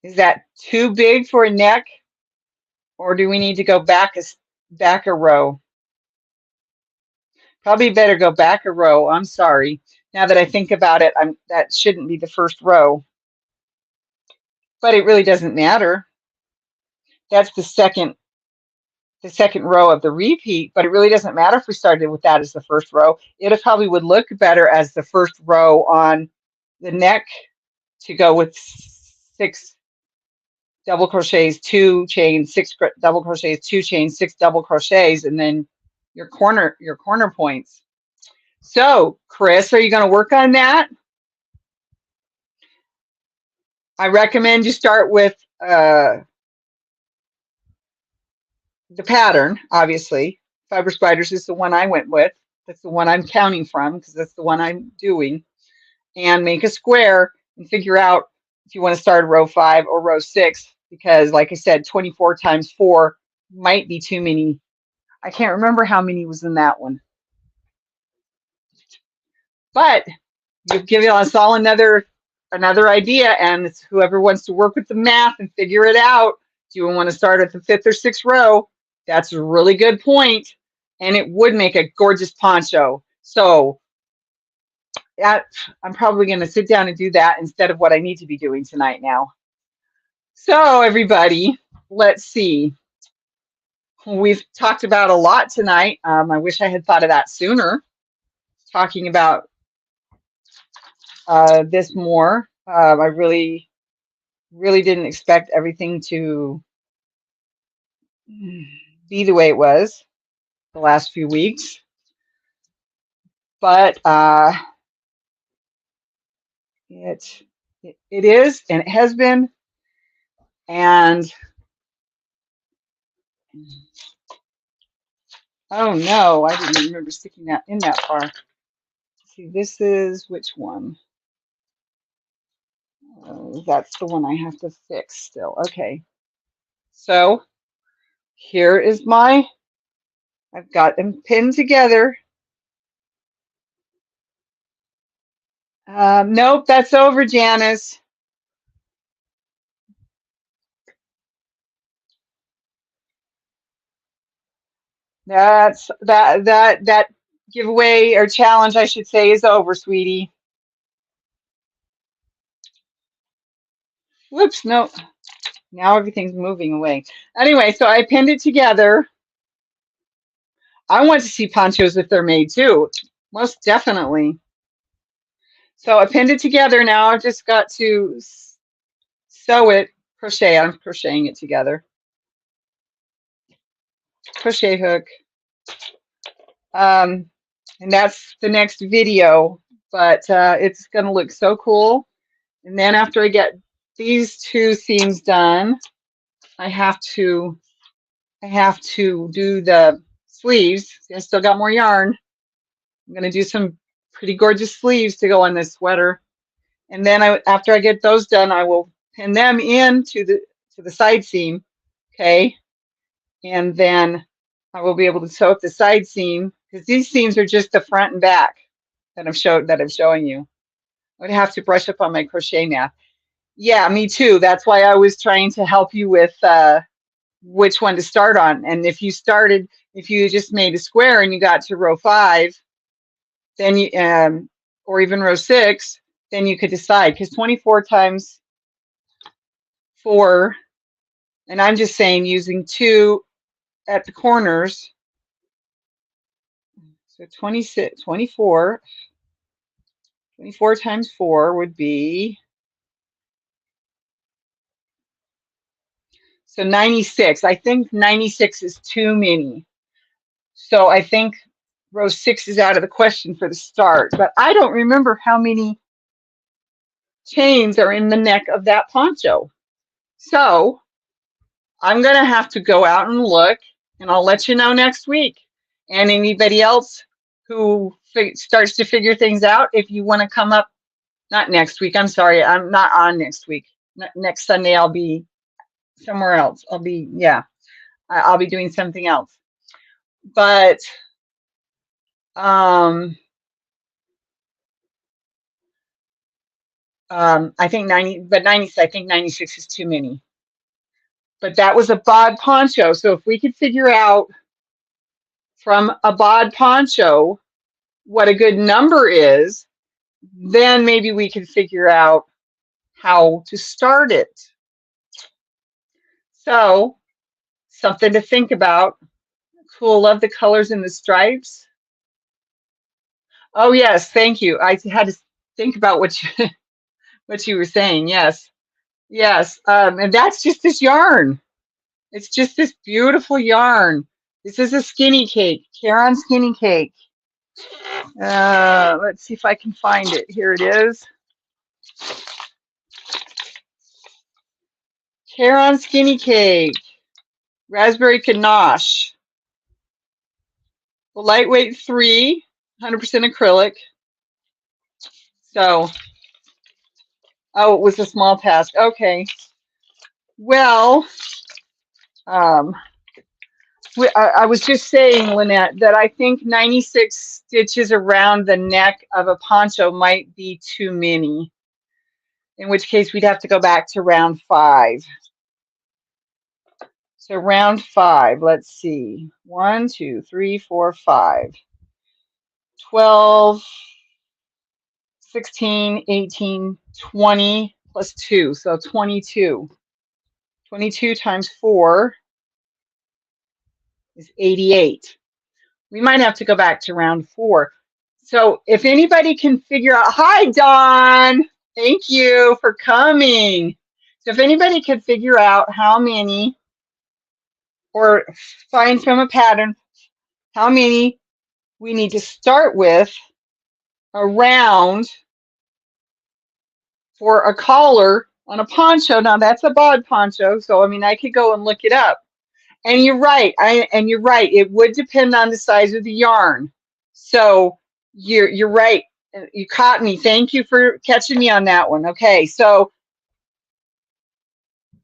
[SPEAKER 1] Is that too big for a neck, or do we need to go back a row? Probably better go back a row. I'm sorry. Now that I think about it, that shouldn't be the first row. But it really doesn't matter. That's the second row of the repeat, but it really doesn't matter if we started with that as the first row. It probably would look better as the first row on the neck to go with 6 double crochets, 2 chains, 6 double crochets, 2 chains, 6 double crochets, and then your corner points. So, Chris, are you going to work on that? I recommend you start with the pattern, obviously. Fiber Spiders is the one I went with. That's the one I'm counting from because that's the one I'm doing. And make a square and figure out if you want to start row 5 or row 6, because like I said, 24 times 4 might be too many. I can't remember how many was in that one. But you've given us all another idea, and it's whoever wants to work with the math and figure it out. Do you want to start at the 5th or 6th row? That's a really good point, and it would make a gorgeous poncho. So I'm probably going to sit down and do that instead of what I need to be doing tonight now. So everybody, let's see. We've talked about a lot tonight. I wish I had thought of that sooner, talking about this more. I really didn't expect everything to be the way it was the last few weeks. But it is, and it has been, and oh no, I didn't remember sticking that in that far. See, this is which one? That's the one I have to fix still. Okay, so here is I've got them pinned together. Nope, that's over, Janice. That giveaway or challenge, I should say, is over, sweetie. Whoops, no. Now everything's moving away. Anyway, so I pinned it together. I want to see ponchos if they're made too, most definitely. So I pinned it together. Now I've just got to sew it, crochet. I'm crocheting it together. Crochet hook. And that's the next video, but it's going to look so cool. And then after I get these 2 seams done, I have to do the sleeves. See, I still got more yarn. I'm going to do some pretty gorgeous sleeves to go on this sweater. And then after I get those done, I will pin them into the side seam. Okay. And then I will be able to sew up the side seam, because these seams are just the front and back that I'm showing you. I would have to brush up on my crochet math. Yeah, me too. That's why I was trying to help you with which one to start on. And if you just made a square and you got to row 5, then you or even row 6, then you could decide, because 24 times 4, and I'm just saying using 2 at the corners. So 24 times 4 would be, so 96. I think 96 is too many. So I think row 6 is out of the question for the start. But I don't remember how many chains are in the neck of that poncho. So I'm going to have to go out and look and I'll let you know next week. And anybody else who starts to figure things out, if you want to come up, not next week, I'm sorry, I'm not on next week. Next Sunday, I'll be somewhere else. I'll be, yeah, I'll be doing something else. But I think 96 is too many. But that was a bod poncho. So if we could figure out from a bod poncho what a good number is, then maybe we can figure out how to start it. So something to think about. Cool, love the colors and the stripes. Oh yes, thank you. I had to think about what you were saying. Yes, yes, and that's just this yarn. It's just this beautiful yarn. This is a skinny cake, Caron skinny cake. Let's see if I can find it. Here it is. Caron skinny cake, raspberry ganache. The lightweight 3, 100% acrylic. So, oh, it was a small task. Okay. Well, I was just saying, Lynette, that I think 96 stitches around the neck of a poncho might be too many, in which case we'd have to go back to round 5. So round 5, let's see. 1, 2, 3, 4, 5. 12, 16, 18, 20 plus 2, so 22. 22 times 4 is 88. We might have to go back to round 4. So if anybody can figure out, hi, Dawn, thank you for coming. So if anybody could figure out how many, or find from a pattern, how many we need to start with around for a collar on a poncho. Now that's a bod poncho, so I mean I could go and look it up. And you're right. You're right. It would depend on the size of the yarn. So you're right. You caught me. Thank you for catching me on that one. Okay, so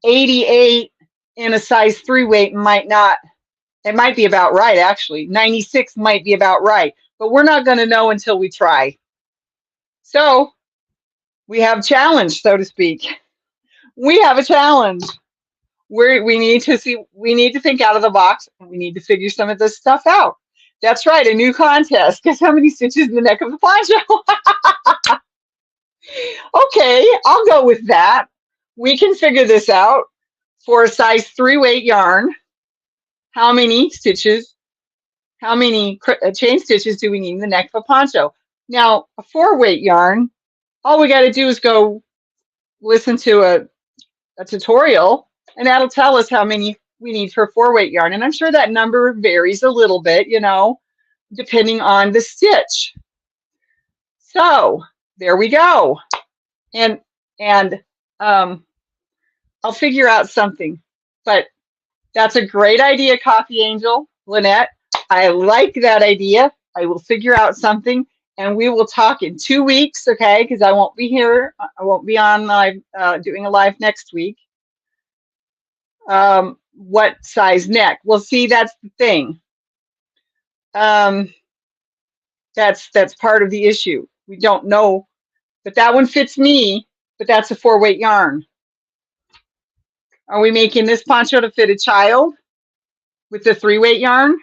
[SPEAKER 1] 88 in a size 3 weight might not. It might be about right, actually. 96 might be about right, but we're not going to know until we try. So we have a challenge, so to speak. We have a challenge. We need to think out of the box, and we need to figure some of this stuff out. That's right, a new contest. Guess how many stitches in the neck of the poncho? Okay, I'll go with that. We can figure this out. For a size 3 weight yarn, how many stitches, how many chain stitches do we need in the neck of a poncho? Now, a 4 weight yarn, all we got to do is go listen to a tutorial, and that'll tell us how many we need for a 4 weight yarn. And I'm sure that number varies a little bit, you know, depending on the stitch. So there we go. And I'll figure out something. But that's a great idea, Coffee Angel, Lynette. I like that idea. I will figure out something, and we will talk in 2 weeks, okay? Because I won't be here. I won't be on live, doing a live next week. What size neck? Well, see, that's the thing. That's part of the issue. We don't know, but that one fits me, but that's a 4 weight yarn. Are we making this poncho to fit a child with the 3 weight yarn?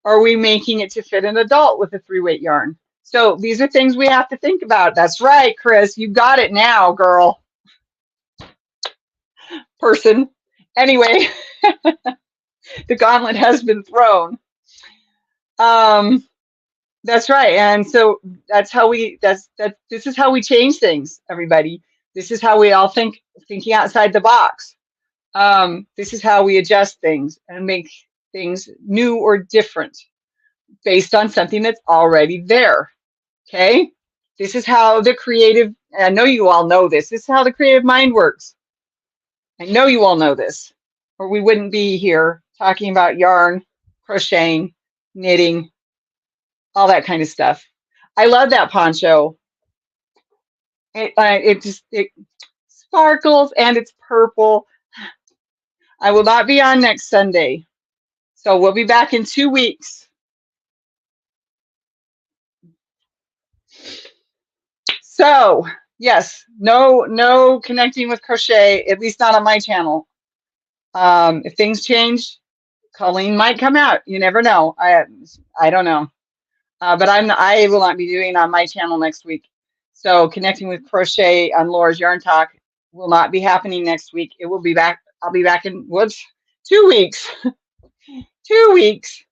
[SPEAKER 1] Or are we making it to fit an adult with a 3 weight yarn? So these are things we have to think about. That's right, Chris. You got it now, girl. Person. Anyway, the gauntlet has been thrown. That's right. And so that's how this is how we change things, everybody. This is how we all thinking outside the box. This is how we adjust things and make things new or different based on something that's already there. Okay? This is how the creative, I know you all know this. This is how the creative mind works. I know you all know this, or we wouldn't be here talking about yarn, crocheting, knitting, all that kind of stuff. I love that poncho. It sparkles and it's purple. I will not be on next Sunday, so we'll be back in 2 weeks. So yes, no connecting with crochet, at least not on my channel. If things change, Colleen might come out. You never know. I don't know. But I will not be doing on my channel next week. So connecting with crochet on Laura's Yarn Talk will not be happening next week. It will be back. I'll be back in 2 weeks. 2 weeks.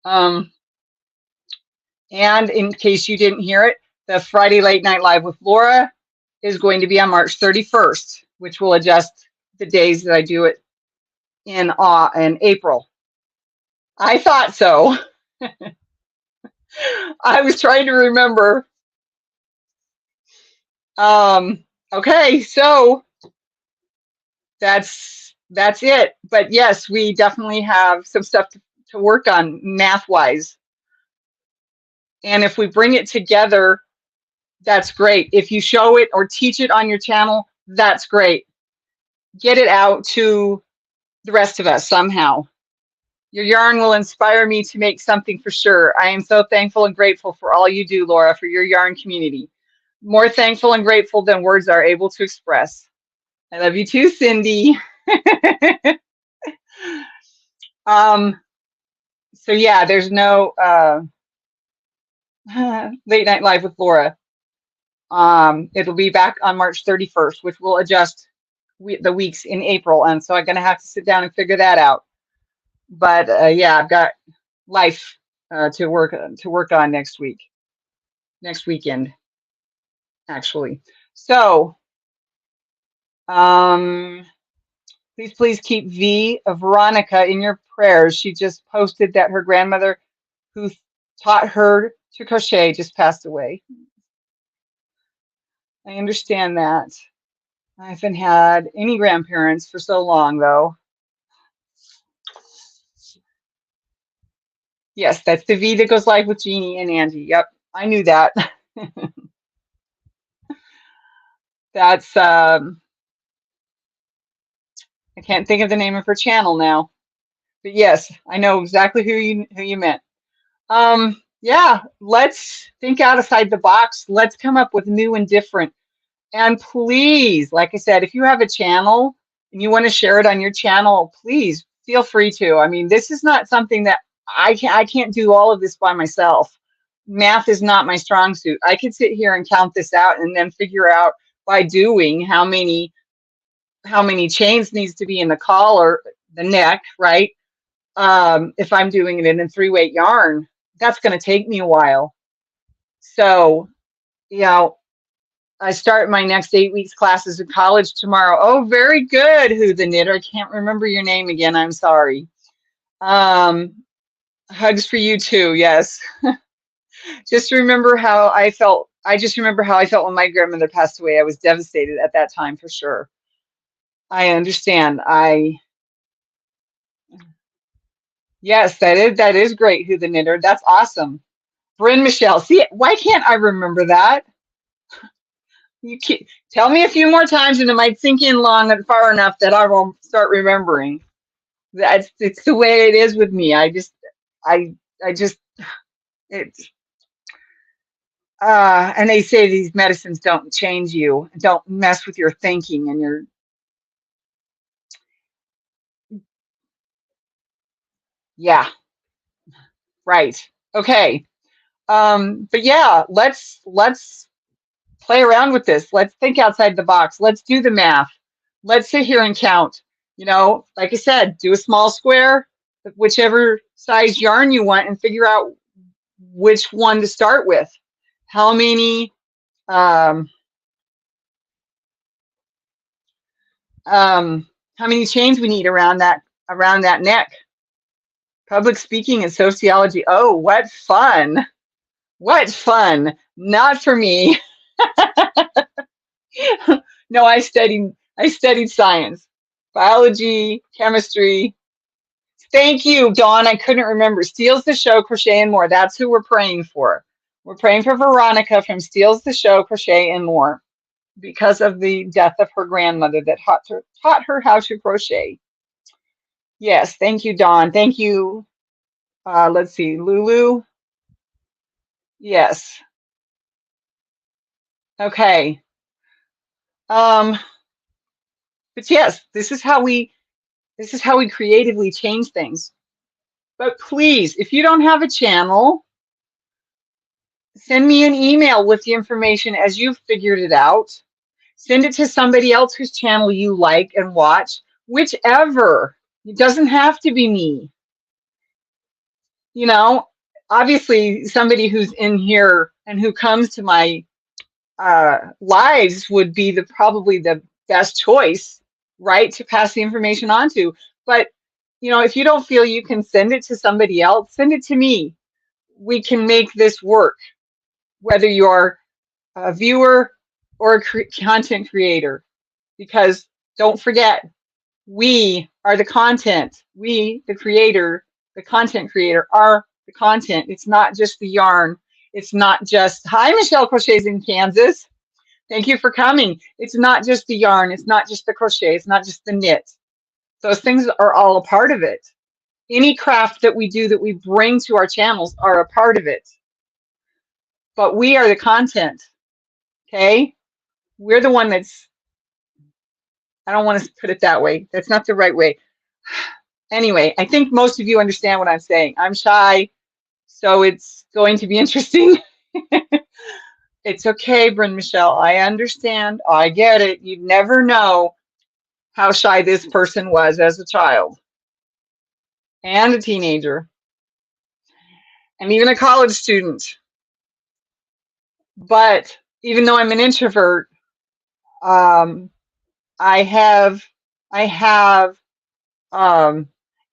[SPEAKER 1] And in case you didn't hear it, the Friday Late Night Live with Laura is going to be on March 31st, which will adjust the days that I do it in April. I thought so. I was trying to remember. Okay, so that's it. But yes, we definitely have some stuff to work on math-wise. And if we bring it together, that's great. If you show it or teach it on your channel, that's great. Get it out to the rest of us somehow. Your yarn will inspire me to make something for sure. I am so thankful and grateful for all you do, Laura, for your yarn community. More thankful and grateful than words are able to express. I love you too, Cindy. So yeah, there's no Late Night Live with Laura. It'll be back on March 31st, which will adjust the weeks in April. And so I'm going to have to sit down and figure that out. But yeah, I've got life to work on next weekend, actually. So please keep Veronica in your prayers. She just posted that her grandmother, who taught her to crochet, just passed away. I understand that. I haven't had any grandparents for so long, though. Yes, that's the V that goes live with Jeannie and Angie. Yep, I knew that. That's I can't think of the name of her channel now, but yes, I know exactly who you meant. Yeah, let's think outside the box. Let's come up with new and different. And please, like I said, if you have a channel and you want to share it on your channel, please feel free to. I mean, this is not something that I can't do all of this by myself. Math is not my strong suit. I could sit here and count this out and then figure out by doing how many chains needs to be in the collar, the neck, right? If I'm doing it in a 3-weight yarn, that's going to take me a while. So, you know, I start my next 8 weeks classes in college tomorrow. Oh, very good, Who the Knitter. I can't remember your name again. I'm sorry. Hugs for you too. Yes. Just remember how I felt. I just remember how I felt when my grandmother passed away. I was devastated at that time for sure. I understand. Yes, that is great, Who the Knitter. That's awesome. Bryn Michelle. See, why can't I remember that? You can't, tell me a few more times and it might sink in long and far enough that I will start remembering. It's the way it is with me. It's and they say these medicines don't change you, don't mess with your thinking and your, yeah, right. Okay. But yeah, let's play around with this. Let's think outside the box. Let's do the math. Let's sit here and count. You know, like I said, do a small square, whichever size yarn you want, and figure out which one to start with. How many chains we need around that neck. Public speaking and sociology. Oh, what fun. What fun. Not for me. No, I studied science, biology, chemistry, Thank you, Dawn. I couldn't remember. Steals the Show, Crochet and More. That's who we're praying for. We're praying for Veronica from Steals the Show, Crochet and More because of the death of her grandmother that taught her how to crochet. Yes, thank you, Dawn. Thank you. Let's see, Lulu. Yes. Okay. But yes, this is how we creatively change things. But please, if you don't have a channel, send me an email with the information as you've figured it out. Send it to somebody else whose channel you like and watch, whichever. It doesn't have to be me. You know, obviously somebody who's in here and who comes to my lives would be probably the best choice, right, to pass the information on to. But, you know, if you don't feel you can send it to somebody else, send it to me. We can make this work, whether you're a viewer or a content creator, because don't forget, we are the content. We, the creator, the content creator, are the content. It's not just the yarn. It's not just, hi, Michelle Crochets in Kansas. Thank you for coming. It's not just the yarn. It's not just the crochet. It's not just the knit. Those things are all a part of it. Any craft that we do that we bring to our channels are a part of it. But we are the content, okay? We're the one that's, I don't want to put it that way. That's not the right way. Anyway, I think most of you understand what I'm saying. I'm shy, so it's going to be interesting. It's okay, Bryn Michelle. I understand. I get it. You never know how shy this person was as a child and a teenager and even a college student. But even though I'm an introvert, I have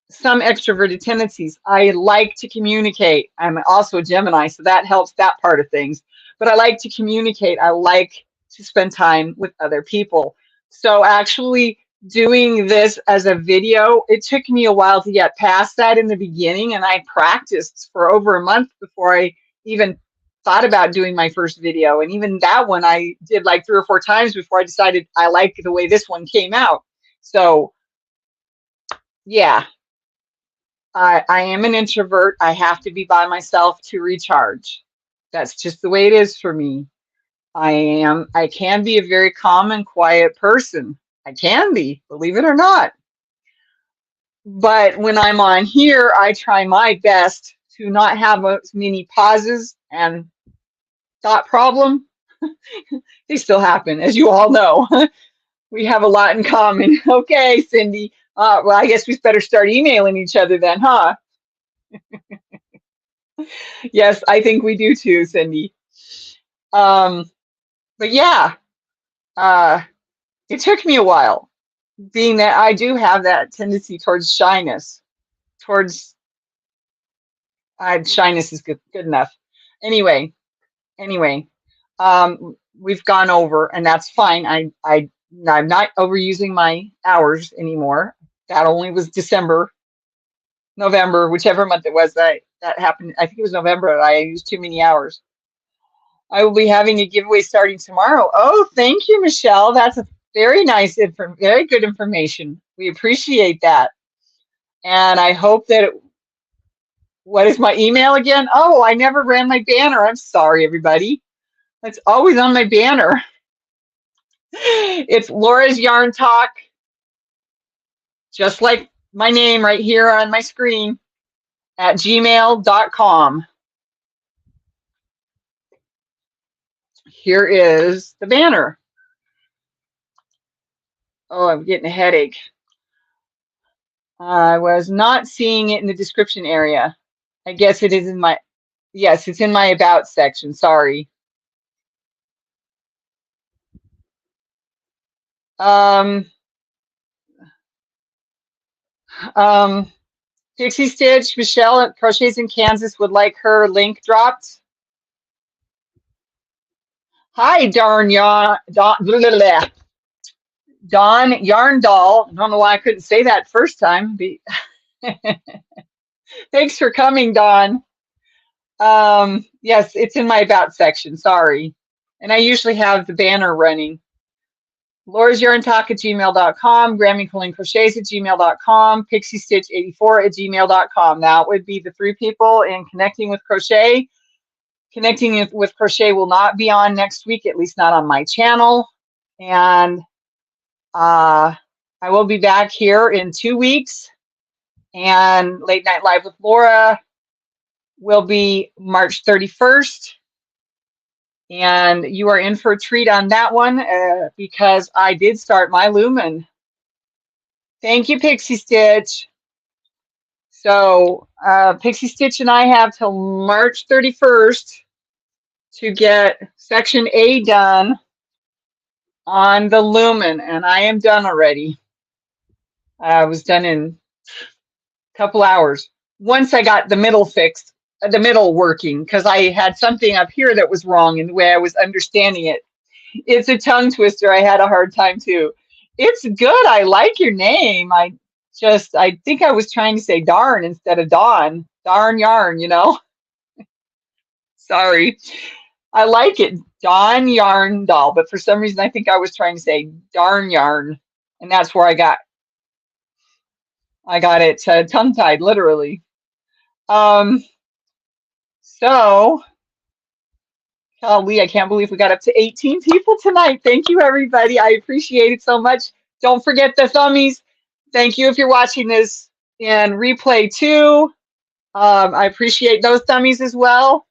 [SPEAKER 1] some extroverted tendencies. I like to communicate. I'm also a Gemini, so that helps that part of things. But I like to communicate. I like to spend time with other people. So actually doing this as a video, it took me a while to get past that in the beginning, and I practiced for over a month before I even thought about doing my first video. And even that one I did like 3 or 4 times before I decided I like the way this one came out. So yeah, I am an introvert. I have to be by myself to recharge. That's just the way it is for me. I can be a very calm and quiet person. I can be, believe it or not. But when I'm on here, I try my best to not have as many pauses and thought problem. They still happen, as you all know. We have a lot in common. Okay, Cindy. Well, I guess we better start emailing each other then, huh? Yes, I think we do too, Cindy. But yeah, it took me a while, being that I do have that tendency towards shyness. Shyness is good enough. Anyway, we've gone over, and that's fine. I'm not overusing my hours anymore. That only was December, November, whichever month it was that happened. I think it was November. I used too many hours. I will be having a giveaway starting tomorrow. Oh, thank you, Michelle. That's a very nice, very good information. We appreciate that. And I hope that what is my email again? Oh, I never ran my banner. I'm sorry, everybody. That's always on my banner. It's Laura's Yarn Talk, just like my name right here on my screen, at gmail.com. Here is the banner. Oh, I'm getting a headache. I was not seeing it in the description area. I guess it is in my, yes, it's in my about section. Sorry. Pixie Stitch, Michelle at Crochets in Kansas would like her link dropped. Hi, Don Yarn Doll. I don't know why I couldn't say that first time. Thanks for coming, Dawn. Yes, it's in my about section. Sorry. And I usually have the banner running. Laura'sYarnTalk@gmail.com, Grammy Colleen Crochets @gmail.com, PixieStitch84 @gmail.com. That would be the three people in Connecting with Crochet. Connecting with Crochet will not be on next week, at least not on my channel. And I will be back here in 2 weeks. And Late Night Live with Laura will be March 31st. And you are in for a treat on that one because I did start my lumen. Thank you, Pixie Stitch. So Pixie Stitch and I have till March 31st to get section A done on the lumen, and I am done already. I was done in a couple hours. Once I got the middle fixed, the middle working, because I had something up here that was wrong in the way I was understanding it. It's a tongue twister. I had a hard time too. It's good. I like your name. I think I was trying to say darn instead of dawn. Darn yarn, you know. Sorry. I like it. Dawn Yarn Doll. But for some reason, I think I was trying to say darn yarn. And that's where I got it tongue-tied, literally. So, golly, I can't believe we got up to 18 people tonight. Thank you, everybody. I appreciate it so much. Don't forget the thummies. Thank you if you're watching this in replay too. I appreciate those thummies as well.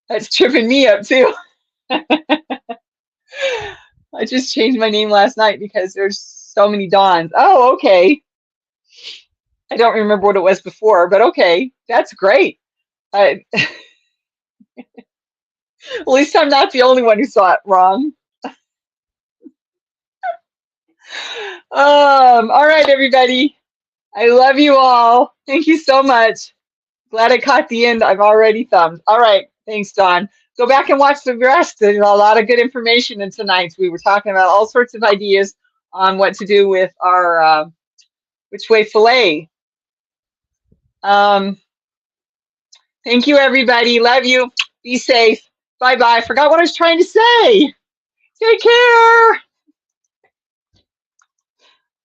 [SPEAKER 1] That's tripping me up too. I just changed my name last night because there's so many Dawns. Oh, okay. I don't remember what it was before, but okay. That's great. At least I'm not the only one who saw it wrong. All right, everybody. I love you all. Thank you so much. Glad I caught the end. I've already thumbed. All right. Thanks, Dawn. Go back and watch the rest. There's a lot of good information in tonight's. We were talking about all sorts of ideas on what to do with our which way filet. Thank you, everybody. Love you. Be safe. Bye-bye. Forgot what I was trying to say. Take care.